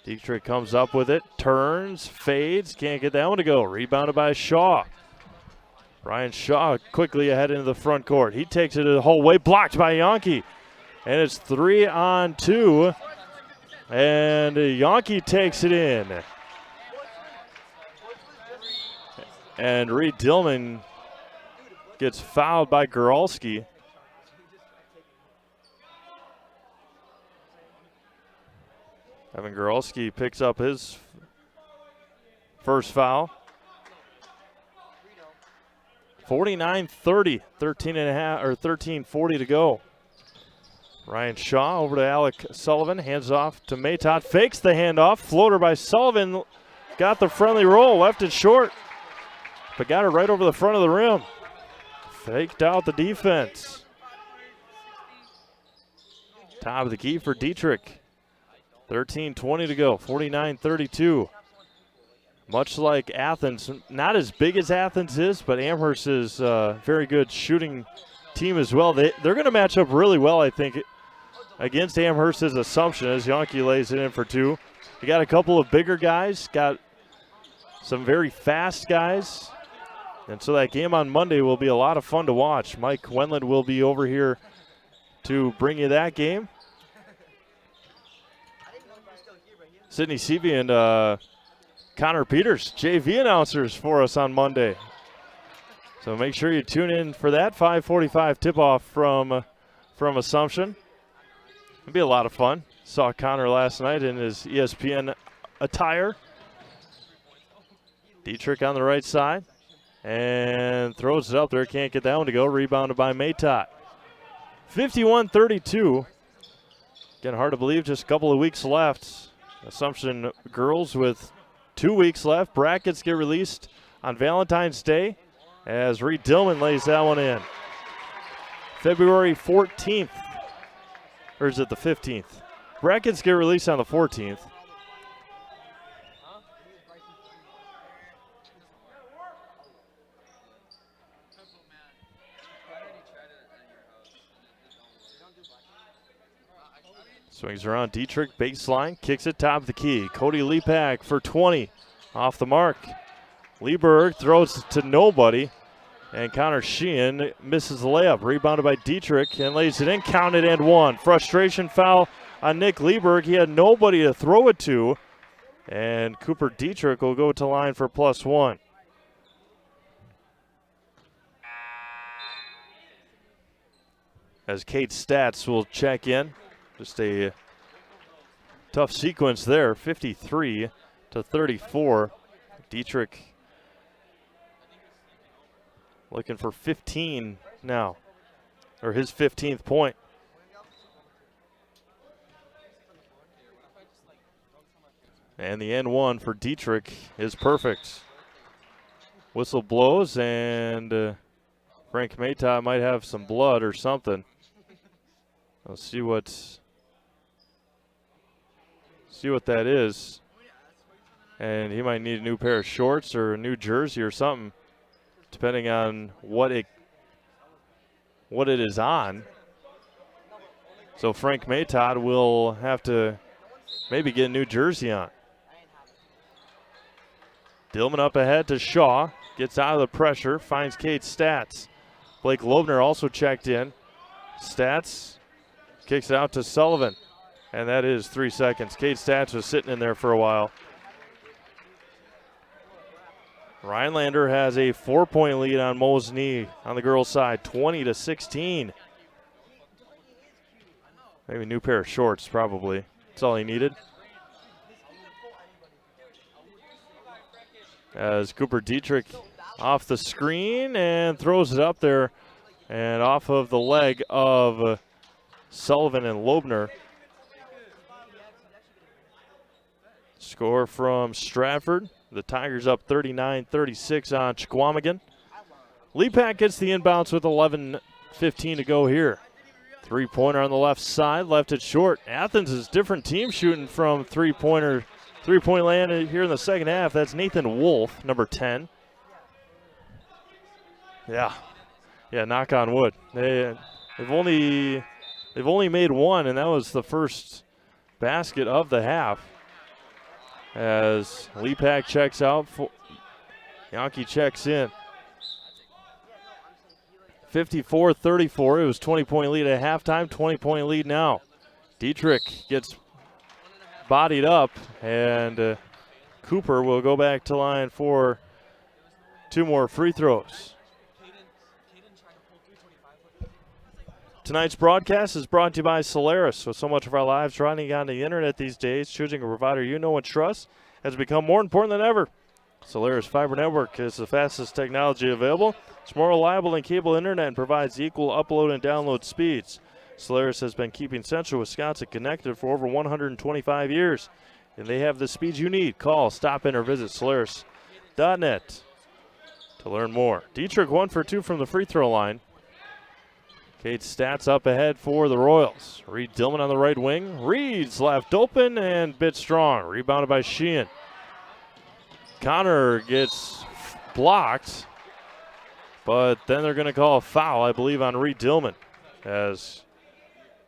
Dietrich comes up with it, turns, fades, can't get that one to go. Rebounded by Shaw. Ryan Shaw quickly ahead into the front court. He takes it the whole way, blocked by Yonke. And it's 3-on-2. And Yonke takes it in. And Reed Dillman gets fouled by Goralski. Evan Goralski picks up his first foul. 49-30, 13:40 to go. Ryan Shaw over to Alec Sullivan, hands off to Maytot, fakes the handoff, floater by Sullivan, got the friendly roll, left it short, but got it right over the front of the rim. Faked out the defense. Top of the key for Dietrich. 13:20 to go, 49-32. Much like Athens, not as big as Athens is, but Amherst is a very good shooting team as well. They're going to match up really well, I think, against Amherst's Assumption as Yonke lays it in for 2. You got a couple of bigger guys, got some very fast guys. And so that game on Monday will be a lot of fun to watch. Mike Wendland will be over here to bring you that game. Sydney Seavey and Connor Peters, JV announcers for us on Monday. So make sure you tune in for that 5:45 tip-off from Assumption. It'll be a lot of fun. Saw Connor last night in his ESPN attire. Dietrich on the right side. And throws it up there. Can't get that one to go. Rebounded by Maytot. 51-32. Again, hard to believe. Just a couple of weeks left. Assumption girls with 2 weeks left. Brackets get released on Valentine's Day as Reed Dillman lays that one in. February 14th. Or is it the 15th? Brackets get released on the 14th. Swings around Dietrich, baseline, kicks it top of the key. Cody Lepak for 20, off the mark. Lieberg throws to nobody, and Connor Sheehan misses the layup. Rebounded by Dietrich and lays it in, counted and one. Frustration foul on Nick Lieberg. He had nobody to throw it to, and Cooper Dietrich will go to line for +1. As Kate Stats will check in. Just a tough sequence there, 53-34. Dietrich looking for 15 now, or his 15th point. And the N1 for Dietrich is perfect. Whistle blows, and Frank Mayta might have some blood or something. Let's see what that is. And he might need a new pair of shorts or a new jersey or something, depending on what it is on. So Frank Maytod will have to maybe get a new jersey on. Dillman up ahead to Shaw. Gets out of the pressure, finds Kate Stats. Blake Loebner also checked in. Stats kicks it out to Sullivan. And that is 3 seconds. Kate Stats was sitting in there for a while. Rhinelander has a 4-point lead on Mosinee on the girls' side, 20-16. Maybe a new pair of shorts, probably. That's all he needed. As Cooper Dietrich off the screen and throws it up there and off of the leg of Sullivan and Loebner. Score from Stratford. The Tigers up 39-36 on Chequamegon. Lepak gets the inbounds with 11:15 to go here. Three-pointer on the left side, left it short. Athens is different team shooting from three-point land here in the second half. That's Nathan Wolf, number 10. Yeah, knock on wood. They've only made one, and that was the first basket of the half. As Lepak checks out, Yankee checks in. 54-34. It was 20-point lead at halftime, 20-point lead now. Dietrich gets bodied up, and Cooper will go back to line for 2 more free throws. Tonight's broadcast is brought to you by Solaris. With so much of our lives running on the internet these days, choosing a provider you know and trust has become more important than ever. Solaris Fiber Network is the fastest technology available. It's more reliable than cable internet and provides equal upload and download speeds. Solaris has been keeping Central Wisconsin connected for over 125 years, and they have the speeds you need. Call, stop in, or visit Solaris.net to learn more. Dietrich 1 for 2 from the free throw line. Kate Stats up ahead for the Royals. Reed Dillman on the right wing. Reed's left open and bit strong. Rebounded by Sheehan. Connor gets blocked, but then they're going to call a foul, I believe, on Reed Dillman, as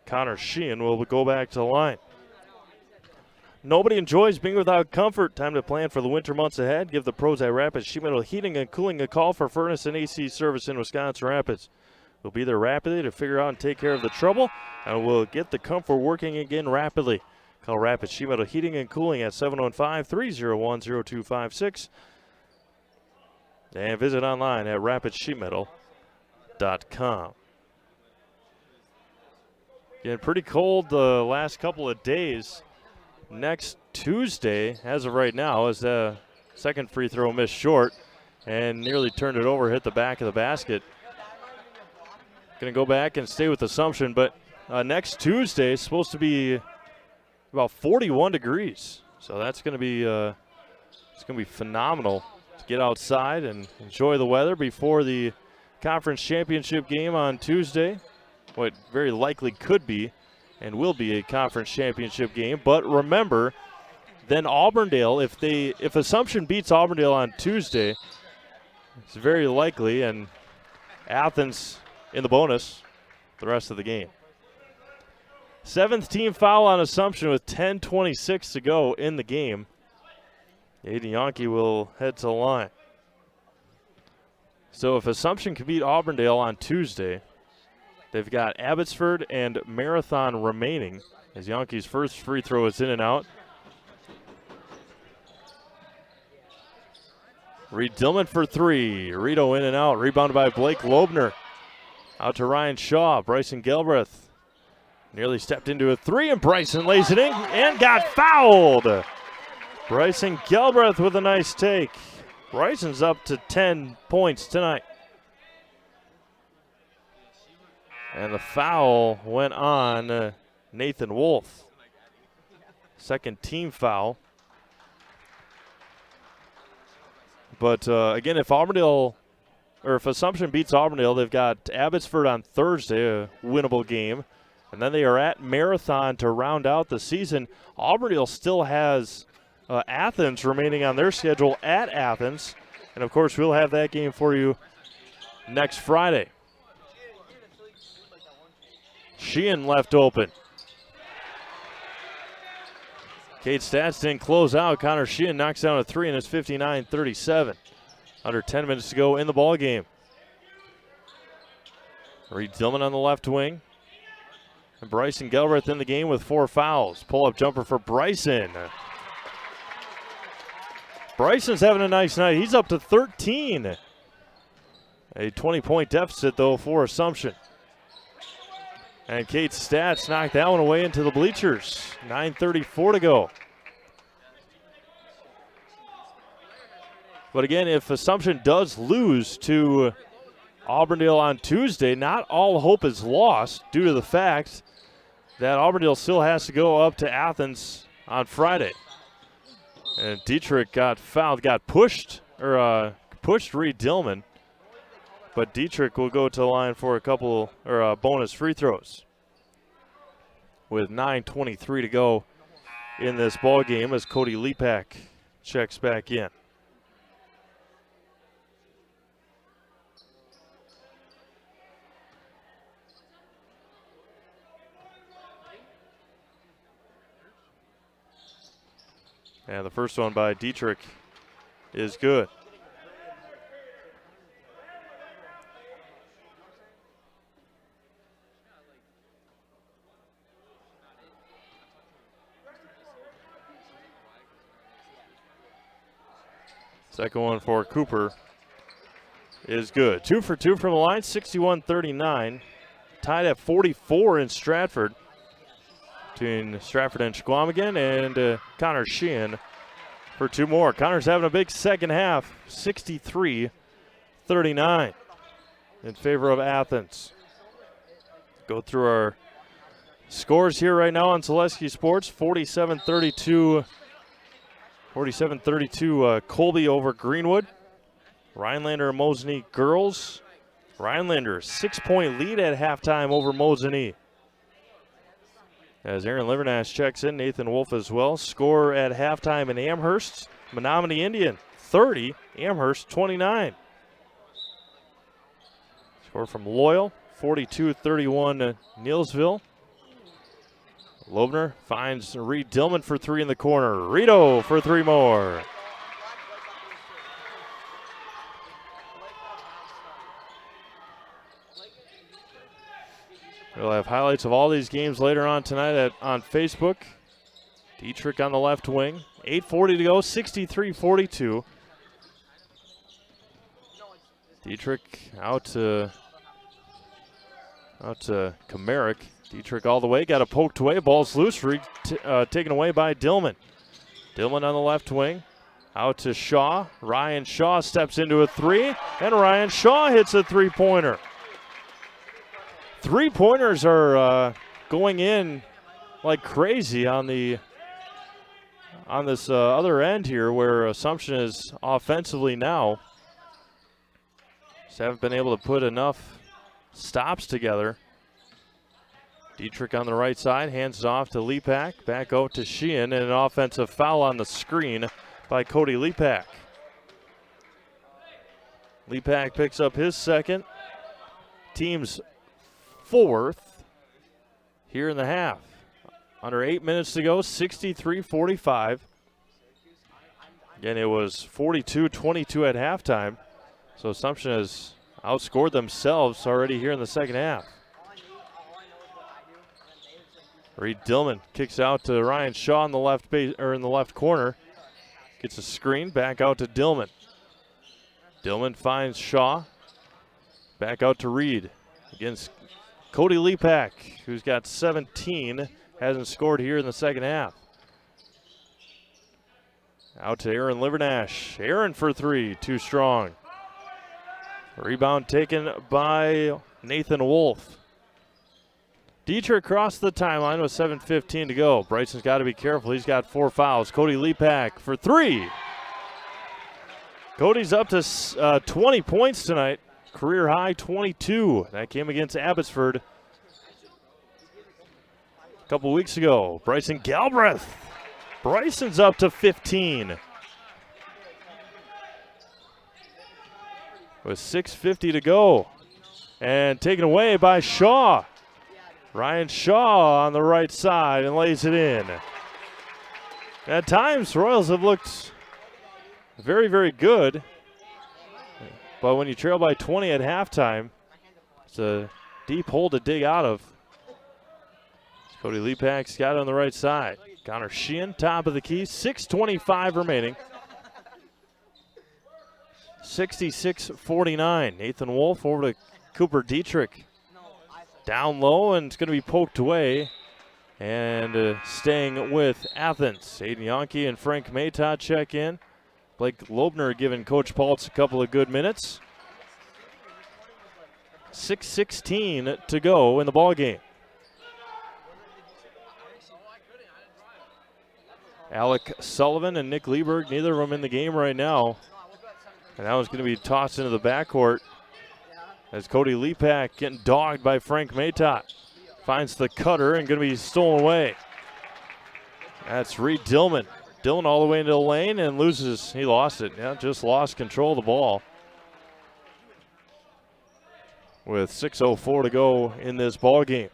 Connor Sheehan will go back to the line. Nobody enjoys being without comfort. Time to plan for the winter months ahead. Give the pros at Rapids Sheet Metal Heating and Cooling a call for furnace and AC service in Wisconsin Rapids. We'll be there rapidly to figure out and take care of the trouble, and we'll get the comfort working again rapidly. Call Rapids Sheet Metal Heating and Cooling at 715-301-0256. And visit online at rapidsheetmetal.com. Getting pretty cold the last couple of days. Next Tuesday, as of right now, is the second free throw missed short and nearly turned it over, hit the back of the basket. Going to go back and stay with Assumption, but next Tuesday is supposed to be about 41 degrees. So that's going to be phenomenal to get outside and enjoy the weather before the conference championship game on Tuesday. What very likely could be and will be a conference championship game. But remember, then Auburndale, if Assumption beats Auburndale on Tuesday, it's very likely, and Athens in the bonus the rest of the game. 7th team foul on Assumption with 10:26 to go in the game. Aiden Yonke will head to the line. So if Assumption can beat Auburndale on Tuesday, they've got Abbotsford and Marathon remaining, as Yonke's first free throw is in and out. Reed Dillman for three. Rito in and out. Rebounded by Blake Loebner. Out to Ryan Shaw. Bryson Galbraith nearly stepped into a three, and Bryson lays it in and got fouled. Bryson Galbraith with a nice take. Bryson's up to 10 points tonight. And the foul went on Nathan Wolf. Second team foul. But again, if Assumption beats Auburndale, they've got Abbotsford on Thursday, a winnable game. And then they are at Marathon to round out the season. Auburndale still has Athens remaining on their schedule at Athens. And, of course, we'll have that game for you next Friday. Sheehan left open. Kate Stats didn't close out. Connor Sheehan knocks down a three, and it's 59-37. Under 10 minutes to go in the ball game. Reed Dillman on the left wing. And Bryson Galbraith in the game with 4 fouls. Pull-up jumper for Bryson. Bryson's having a nice night. He's up to 13. A 20-point deficit, though, for Assumption. And Kate Stats knocked that one away into the bleachers. 9:34 to go. But again, if Assumption does lose to Auburndale on Tuesday, not all hope is lost due to the fact that Auburndale still has to go up to Athens on Friday. And Dietrich got fouled, pushed Reed Dillman. But Dietrich will go to the line for a couple bonus free throws. With 9:23 to go in this ball game as Cody Lepak checks back in. And the first one by Dietrich is good. Second one for Cooper is good. 2 for 2 from the line, 61-39. Tied at 44 in Stratford. Between Stratford and Chequamegon, and Connor Sheehan for 2 more. Connor's having a big second half, 63-39 in favor of Athens. Go through our scores here right now on Zaleski Sports. 47-32 Colby over Greenwood. Rhinelander and Mosinee girls. Rhinelander 6-point lead at halftime over Mosinee. As Aaron Livernash checks in, Nathan Wolf as well. Score at halftime in Amherst. Menominee Indian 30, Amherst 29. Score from Loyal, 42-31 Neillsville. Loebner finds Reed Dillman for 3 in the corner. Rito for 3 more. We'll have highlights of all these games later on tonight on Facebook. Dietrich on the left wing. 8:40 to go, 63-42. Dietrich out to Kamarick. Dietrich all the way, got it poked away. Ball's loose, taken away by Dillman. Dillman on the left wing. Out to Shaw. Ryan Shaw steps into a 3, and Ryan Shaw hits a 3-pointer. 3-pointers are going in like crazy on this other end here, where Assumption is offensively now. Just haven't been able to put enough stops together. Dietrich on the right side, hands it off to Lepak, back out to Sheehan, and an offensive foul on the screen by Cody Lepak. Lepak picks up his second. Team's 4th here in the half. Under 8 minutes to go, 63-45. Again, it was 42-22 at halftime. So Assumption has outscored themselves already here in the second half. Reed Dillman kicks out to Ryan Shaw in the left base, or in the left corner. Gets a screen, back out to Dillman. Dillman finds Shaw. Back out to Reed against Cody Lepak, who's got 17, hasn't scored here in the second half. Out to Aaron Livernash. Aaron for three, too strong. Rebound taken by Nathan Wolf. Dietrich crossed the timeline with 7:15 to go. Bryson's got to be careful. He's got 4 fouls. Cody Lepak for three. Cody's up to 20 points tonight. Career high 22. That came against Abbotsford a couple weeks ago. Bryson Galbraith. Bryson's up to 15. With 6:50 to go. And taken away by Shaw. Ryan Shaw on the right side and lays it in. At times, Royals have looked very, very good. But when you trail by 20 at halftime, it's a deep hole to dig out of. Cody Lepak's got it on the right side. Connor Sheehan, top of the key, 6:25 remaining. 66-49. Nathan Wolf over to Cooper Dietrich. Down low, and it's going to be poked away. And staying with Athens. Aiden Yonke and Frank Maytot check in. Blake Lobner giving Coach Paltz a couple of good minutes. 6:16 to go in the ball game. Alec Sullivan and Nick Lieberg, neither of them in the game right now. And that one's going to be tossed into the backcourt as Cody Lepak getting dogged by Frank Maytot. Finds the cutter and going to be stolen away. That's Reed Dillman. Dillman all the way into the lane and loses. He lost it. Yeah, just lost control of the ball. With 6:04 to go in this ball game.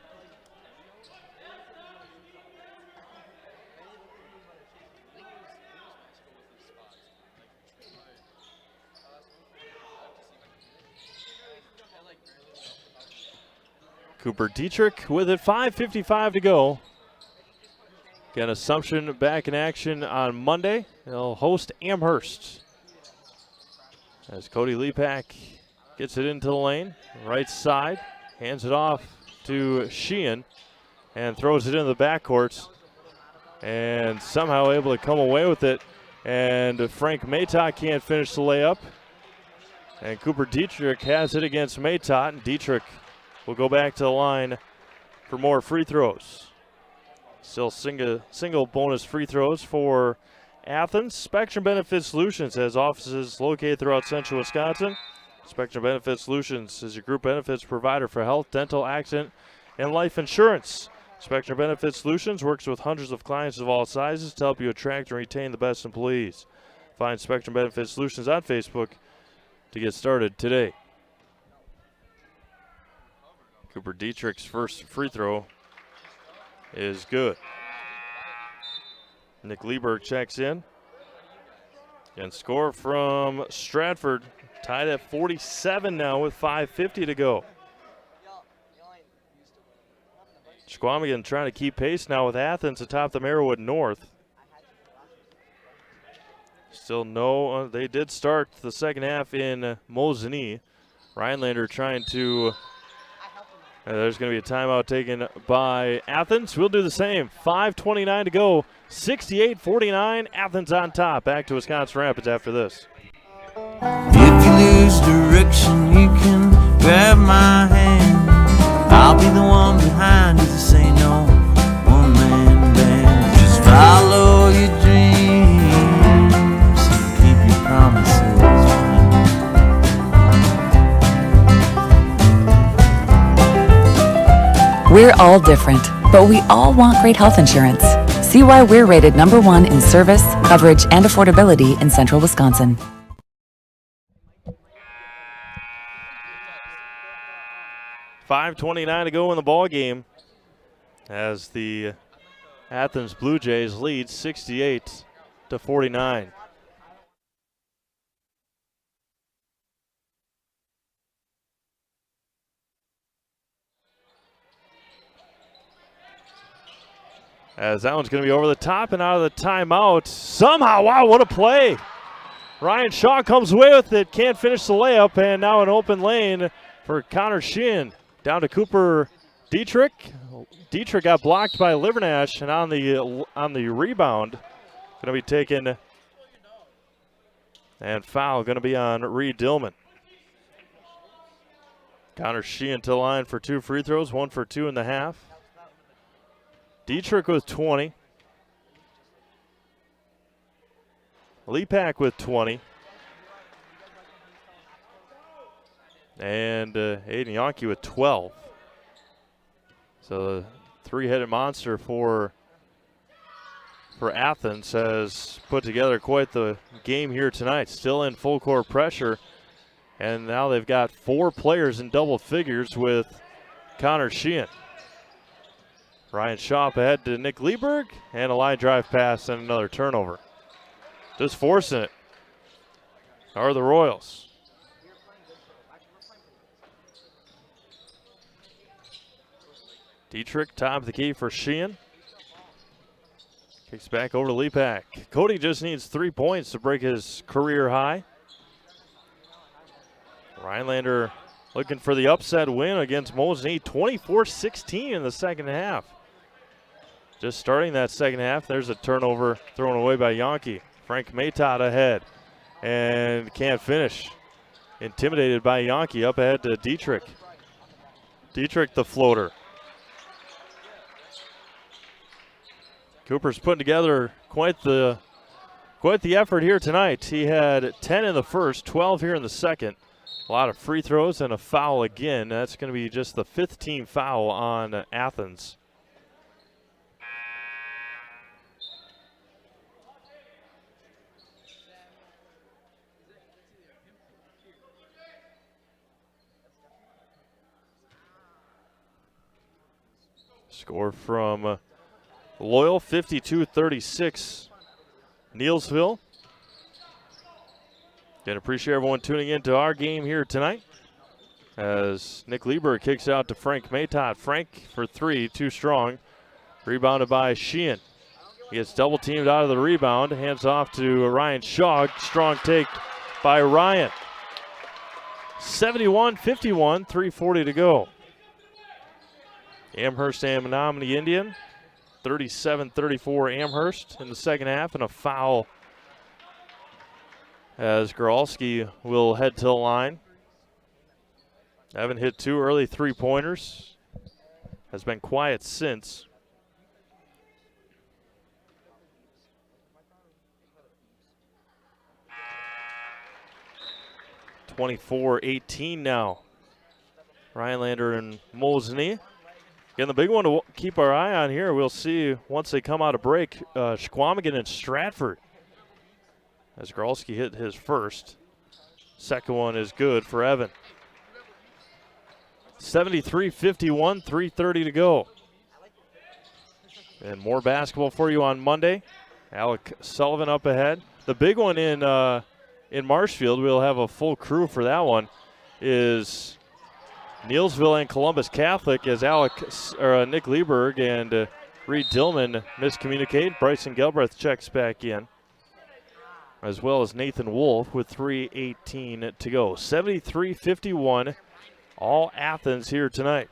Cooper Dietrich with it, 5:55 to go. Again, Assumption back in action on Monday. They'll host Amherst. As Cody Lepak gets it into the lane, right side, hands it off to Sheehan and throws it into the backcourt. And somehow able to come away with it. And Frank Maytot can't finish the layup. And Cooper Dietrich has it against Maytot, and Dietrich will go back to the line for more free throws. Still single bonus free throws for Athens. Spectrum Benefit Solutions has offices located throughout central Wisconsin. Spectrum Benefit Solutions is your group benefits provider for health, dental, accident, and life insurance. Spectrum Benefit Solutions works with hundreds of clients of all sizes to help you attract and retain the best employees. Find Spectrum Benefit Solutions on Facebook to get started today. Cooper Dietrich's first free throw is good. Nick Lieberg checks in. And score from Stratford, tied at 47 now with 5:50 to go. Squamigan trying to keep pace now with Athens atop the Merriwood North. Still no, they did start the second half in Mosinee. Rhinelander trying to... there's going to be a timeout taken by Athens. We'll do the same. 5:29 to go. 68-49. Athens on top. Back to Wisconsin Rapids after this. If you lose direction, you can grab my hand. I'll be the one behind you to say no. One man band. Just follow your dreams. Keep your promises. We're all different, but we all want great health insurance. See why we're rated #1 in service, coverage, and affordability in central Wisconsin. $5:29 to go in the ball game as the Athens Blue Jays lead 68-49. As that one's going to be over the top and out of the timeout. Somehow, wow, what a play. Ryan Shaw comes away with it, can't finish the layup, and now an open lane for Connor Sheehan. Down to Cooper Dietrich. Dietrich got blocked by Livernash, and on the rebound, going to be taken, and foul going to be on Reed Dillman. Connor Sheehan to the line for 2 free throws, 1 for 2 in the half. Dietrich with 20. Lepak with 20. And Aiden Yonke with 12. So the three-headed monster for Athens has put together quite the game here tonight. Still in full court pressure. And now they've got 4 players in double figures with Connor Sheehan. Ryan Schaub ahead to Nick Lieberg, and a line drive pass and another turnover. Just forcing it are the Royals. Dietrich, top of the key for Sheehan. Kicks back over to Lepak. Cody just needs 3 points to break his career high. Rhinelander looking for the upset win against Mosinee, 24-16 in the second half. Just starting that second half, there's a turnover thrown away by Yonke. Frank Maytott ahead and can't finish. Intimidated by Yonke, up ahead to Dietrich. Dietrich the floater. Cooper's putting together quite the effort here tonight. He had 10 in the first, 12 here in the second. A lot of free throws and a foul again. That's going to be just the 5th team foul on Athens. Score from Loyal, 52-36. Neelsville. Again, appreciate everyone tuning in to our game here tonight. As Nick Lieber kicks out to Frank Maytott. Frank for 3, too strong. Rebounded by Sheehan. He gets double teamed out of the rebound. Hands off to Ryan Shaw. Strong take by Ryan. 71-51, 3:40 to go. Amherst and Menominee Indian, 37-34 Amherst in the second half, and a foul as Gralski will head to the line. Haven't hit 2 early 3-pointers. Has been quiet since. (24-18) now. Rhinelander and Mosinee. Again, the big one to keep our eye on here, we'll see once they come out of break, Squamigan and Stratford. As Gralski hit his first. Second one is good for Evan. 73-51, 3:30 to go. And more basketball for you on Monday. Alec Sullivan up ahead. The big one in Marshfield, we'll have a full crew for that one, is Neelsville and Columbus Catholic, as Nick Lieberg and Reed Dillman miscommunicate. Bryson Gelbreth checks back in, as well as Nathan Wolf with 3:18 to go. 73-51, all Athens here tonight.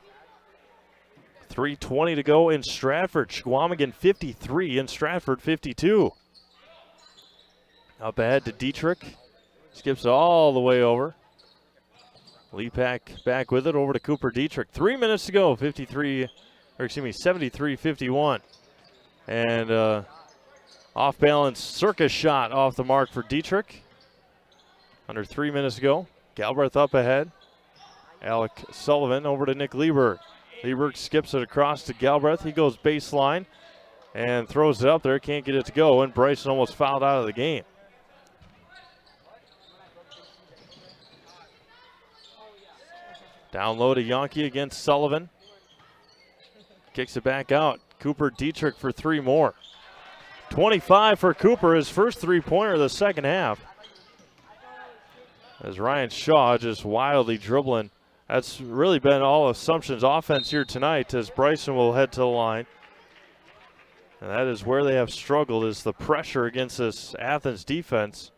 3:20 to go in Stratford. Squamigan 53 and Stratford 52. Up ahead to Dietrich. Skips all the way over. Lepak back with it over to Cooper Dietrich. 3 minutes to go, 73-51. And off balance circus shot off the mark for Dietrich. Under 3 minutes to go. Galbraith up ahead. Alec Sullivan over to Nick Lieberg. Lieberg skips it across to Galbraith. He goes baseline and throws it up there. Can't get it to go, and Bryson almost fouled out of the game. Down low to Yonke against Sullivan. Kicks it back out. Cooper Dietrich for 3 more. 25 for Cooper, his first three-pointer of the second half. As Ryan Shaw just wildly dribbling. That's really been all Assumption's offense here tonight as Bryson will head to the line. And that is where they have struggled, is the pressure against this Athens defense.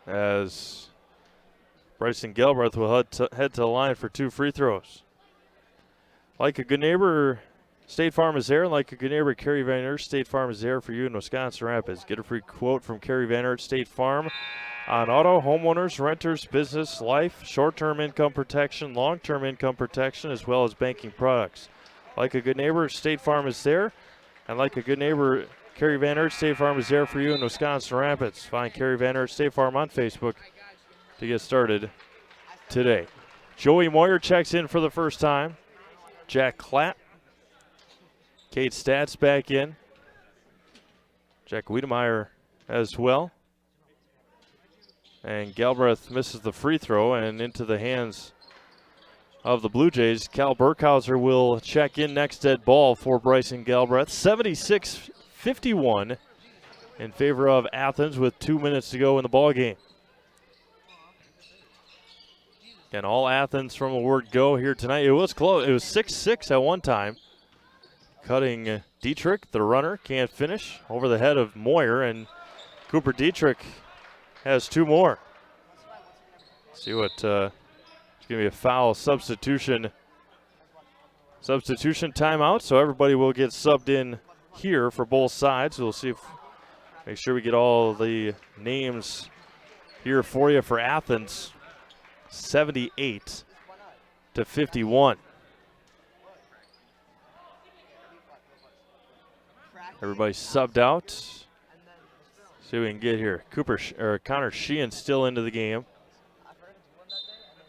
As Bryson Galbraith will head to the line for 2 free throws. Like a good neighbor, State Farm is there. Like a good neighbor, Kerry Van Aert, State Farm is there for you in Wisconsin Rapids. Get a free quote from Kerry Van Aert, State Farm, on auto, homeowners, renters, business, life, short-term income protection, long-term income protection, as well as banking products. Like a good neighbor, State Farm is there. And like a good neighbor, Kerry Van Aert, State Farm is there for you in Wisconsin Rapids. Find Kerry Van Aert, State Farm on Facebook to get started today. Joey Moyer checks in for the first time. Jack Klatt. Kate Stats back in. Jack Wiedemeyer as well. And Galbraith misses the free throw and into the hands of the Blue Jays. Cal Burkhauser will check in next at ball for Bryson Galbraith. 76-51 in favor of Athens with 2 minutes to go in the ball game. And all Athens from the word go here tonight. It was close. It was 6-6 at one time. Cutting Dietrich, the runner, can't finish over the head of Moyer, and Cooper Dietrich has 2 more. See what, it's going to be a foul substitution timeout, so everybody will get subbed in here for both sides. We'll see if, make sure we get all the names here for you for Athens. 78-51. Everybody subbed out. See what we can get here. Connor Sheehan still into the game.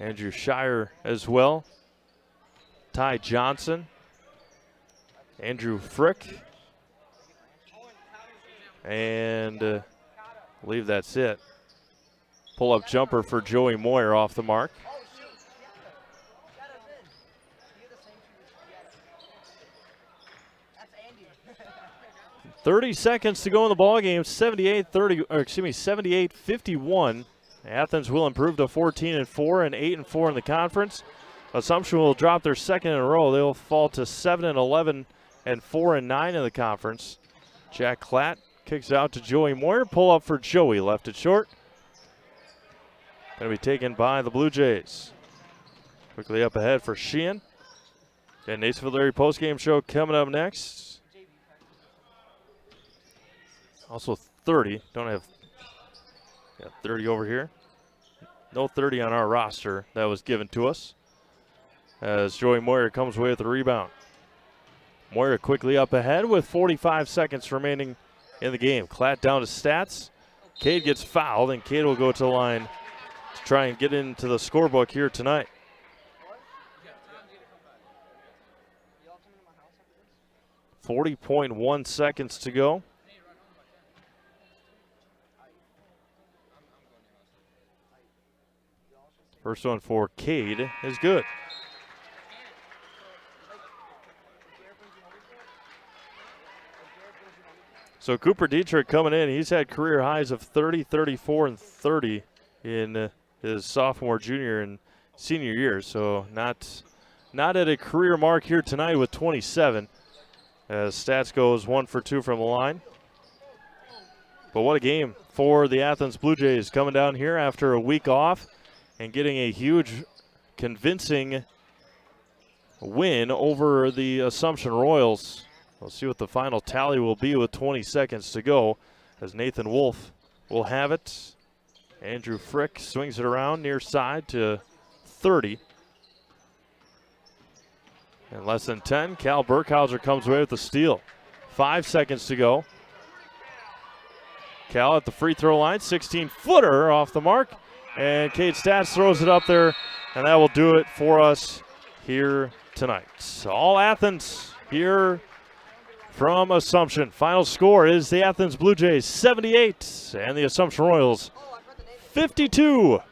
Andrew Shire as well. Ty Johnson. Andrew Frick. And I believe that's it. Pull-up jumper for Joey Moyer off the mark. .30 seconds to go in the ball game. 78-51. Athens will improve to 14-4 and 8-4 in the conference. Assumption will drop their second in a row. They'll fall to 7-11 and 4-9 in the conference. Jack Klatt kicks it out to Joey Moyer. Pull up for Joey, left it short. Going to be taken by the Blue Jays. Quickly up ahead for Sheehan. And Nacerville Dairy postgame show coming up next. Also 30. Don't have 30 over here. No 30 on our roster that was given to us. As Joey Moyer comes away with the rebound. Moyer quickly up ahead with 45 seconds remaining in the game. Klatt down to Stats. Cade gets fouled, and Cade will go to the line to try and get into the scorebook here tonight. .1 seconds to go. First one for Cade is good. So Cooper Dietrich coming in, he's had career highs of 30, 34, and 30 in his sophomore, junior, and senior years. So not at a career mark here tonight with 27. As Stats goes 1 for 2 from the line. But what a game for the Athens Blue Jays coming down here after a week off and getting a huge, convincing win over the Assumption Royals. We'll see what the final tally will be with 20 seconds to go as Nathan Wolf will have it. Andrew Frick swings it around near side to 30. In less than 10, Cal Burkhauser comes away with the steal. 5 seconds to go. Cal at the free throw line, 16-footer off the mark. And Cade Stats throws it up there, and that will do it for us here tonight. All Athens here from Assumption. Final score is the Athens Blue Jays 78 and the Assumption Royals 52.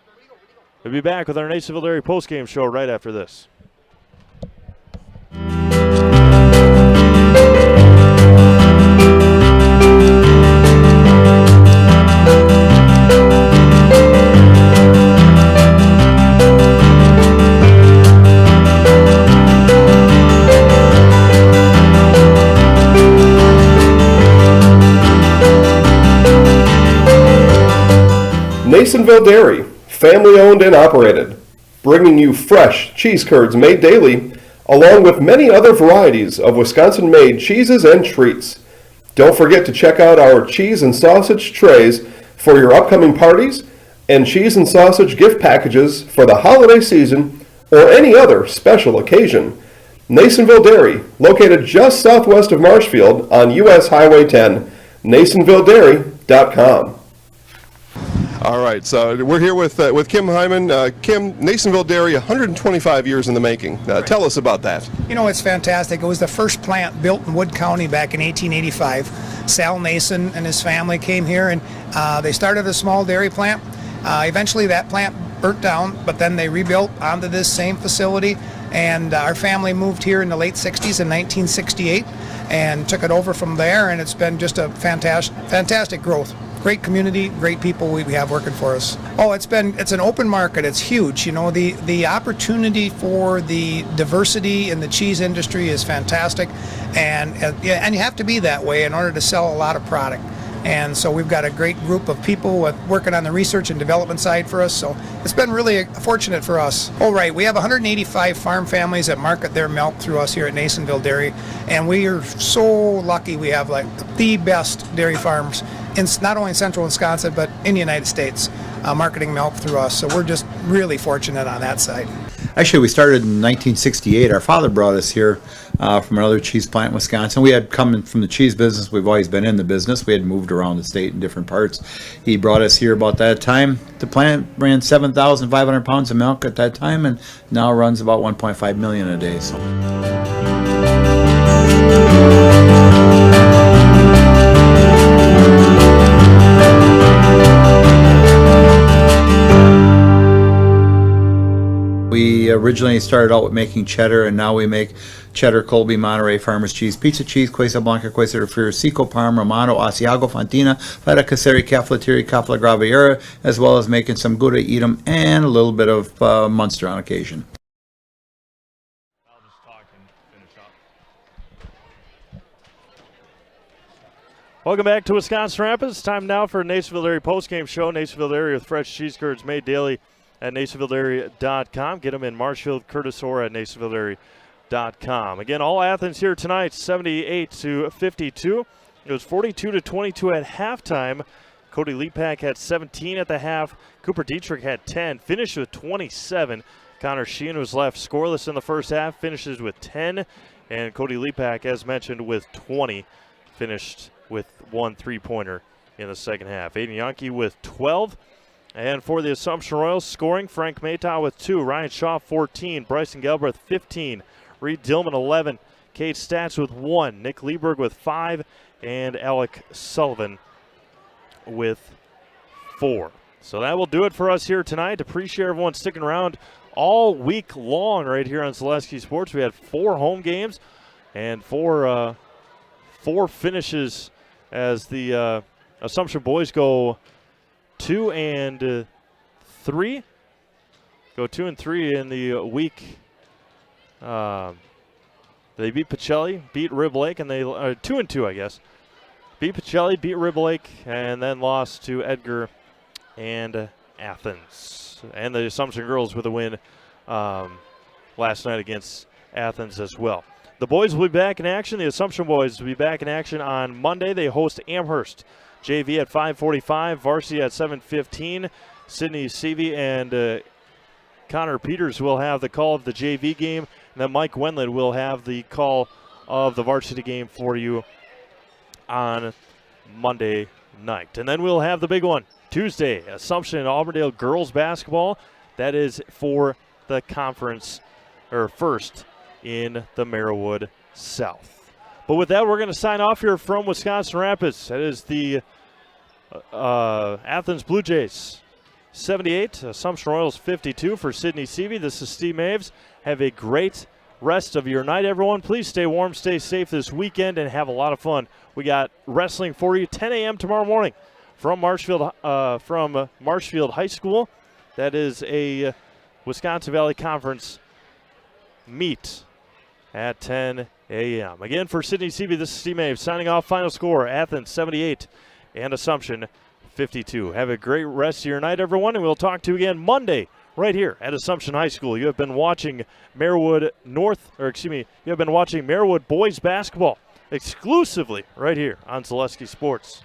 We'll be back with our Nacerville Dairy postgame show right after this. Nasonville Dairy, family owned and operated, bringing you fresh cheese curds made daily, along with many other varieties of Wisconsin-made cheeses and treats. Don't forget to check out our cheese and sausage trays for your upcoming parties and cheese and sausage gift packages for the holiday season or any other special occasion. Nasonville Dairy, located just southwest of Marshfield on US Highway 10, NasonvilleDairy.com. All right, so we're here with Kim Hyman. Kim, Nasonville Dairy, 125 years in the making. Tell us about that. You know, it's fantastic. It was the first plant built in Wood County back in 1885. Sal Nason and his family came here, and they started a small dairy plant. Eventually that plant burnt down, but then they rebuilt onto this same facility, and our family moved here in the late 60s in 1968 and took it over from there, and it's been just a fantastic growth. Great community, great people we have working for us. Oh, it's an open market. It's huge. You know, the opportunity for the diversity in the cheese industry is fantastic, and you have to be that way in order to sell a lot of product. And so we've got a great group of people working on the research and development side for us. So it's been really fortunate for us. Oh, right. We have 185 farm families that market their milk through us here at Nasonville Dairy. And we are so lucky we have like the best dairy farms in not only in central Wisconsin, but in the United States, marketing milk through us. So we're just really fortunate on that side. Actually, we started in 1968. Our father brought us here from another cheese plant in Wisconsin. We had come from the cheese business. We've always been in the business. We had moved around the state in different parts. He brought us here about that time. The plant ran 7,500 pounds of milk at that time, and now runs about 1.5 million a day. So. We originally started out with making cheddar, and now we make cheddar, Colby, Monterey, Farmers cheese, pizza cheese, Quesa Blanca, Quesa de Friar, Seco, Parma, Romano, Asiago, Fontina, Feta Caseri, Cafflettieri, Cafla Graviera, as well as making some Gouda, Edam, and a little bit of Munster on occasion. Welcome back to Wisconsin Rapids. Time now for Nasonville Dairy postgame show. Nasonville Dairy with fresh cheese curds made daily at NasonvilleDairy.com. Get them in Marshfield, Curtis, or at NasonvilleDairy.com. Again, all Athens here tonight, 78-52. It was 42-22 at halftime. Cody Lepak had 17 at the half. Cooper Dietrich had 10. Finished with 27. Connor Sheehan was left scoreless in the first half. Finishes with 10. And Cody Lepak, as mentioned, with 20. Finished with 1 3-pointer in the second half. Aiden Yonke with 12. And for the Assumption Royals, scoring, Frank Maytaw with 2, Ryan Shaw 14, Bryson Galbraith 15, Reed Dillman 11, Kate Stats with 1, Nick Lieberg with 5, and Alec Sullivan with 4. So that will do it for us here tonight. Appreciate everyone sticking around all week long right here on Zaleski Sports. We had 4 home games and 4 finishes as the Assumption boys go 2 and 3. Go 2 and 3 in the week. They beat Pacelli, beat Rib Lake, and they 2 and 2, I guess. Beat Pacelli, beat Rib Lake, and then lost to Edgar and Athens. And the Assumption girls with a win last night against Athens as well. The boys will be back in action. The Assumption boys will be back in action on Monday. They host Amherst. JV at 5:45, varsity at 7:15. Sydney Seavey and Connor Peters will have the call of the JV game, and then Mike Wendland will have the call of the varsity game for you on Monday night. And then we'll have the big one Tuesday, Assumption and Auburndale girls basketball. That is for the conference, or first in the Merriwood South. But with that, we're going to sign off here from Wisconsin Rapids. That is the Athens Blue Jays 78, Assumption Royals 52 for Sydney Seavey. This is Steve Maves. Have a great rest of your night, everyone. Please stay warm, stay safe this weekend, and have a lot of fun. We got wrestling for you 10 a.m. tomorrow morning from Marshfield High School. That is a Wisconsin Valley Conference meet at 10 a.m. Again, for Sydney Seavey, this is Steve Maves signing off. Final score, Athens 78 and Assumption 52. Have a great rest of your night, everyone, and we'll talk to you again Monday right here at Assumption High School. You have been watching Marewood Boys basketball exclusively right here on Zaleski Sports.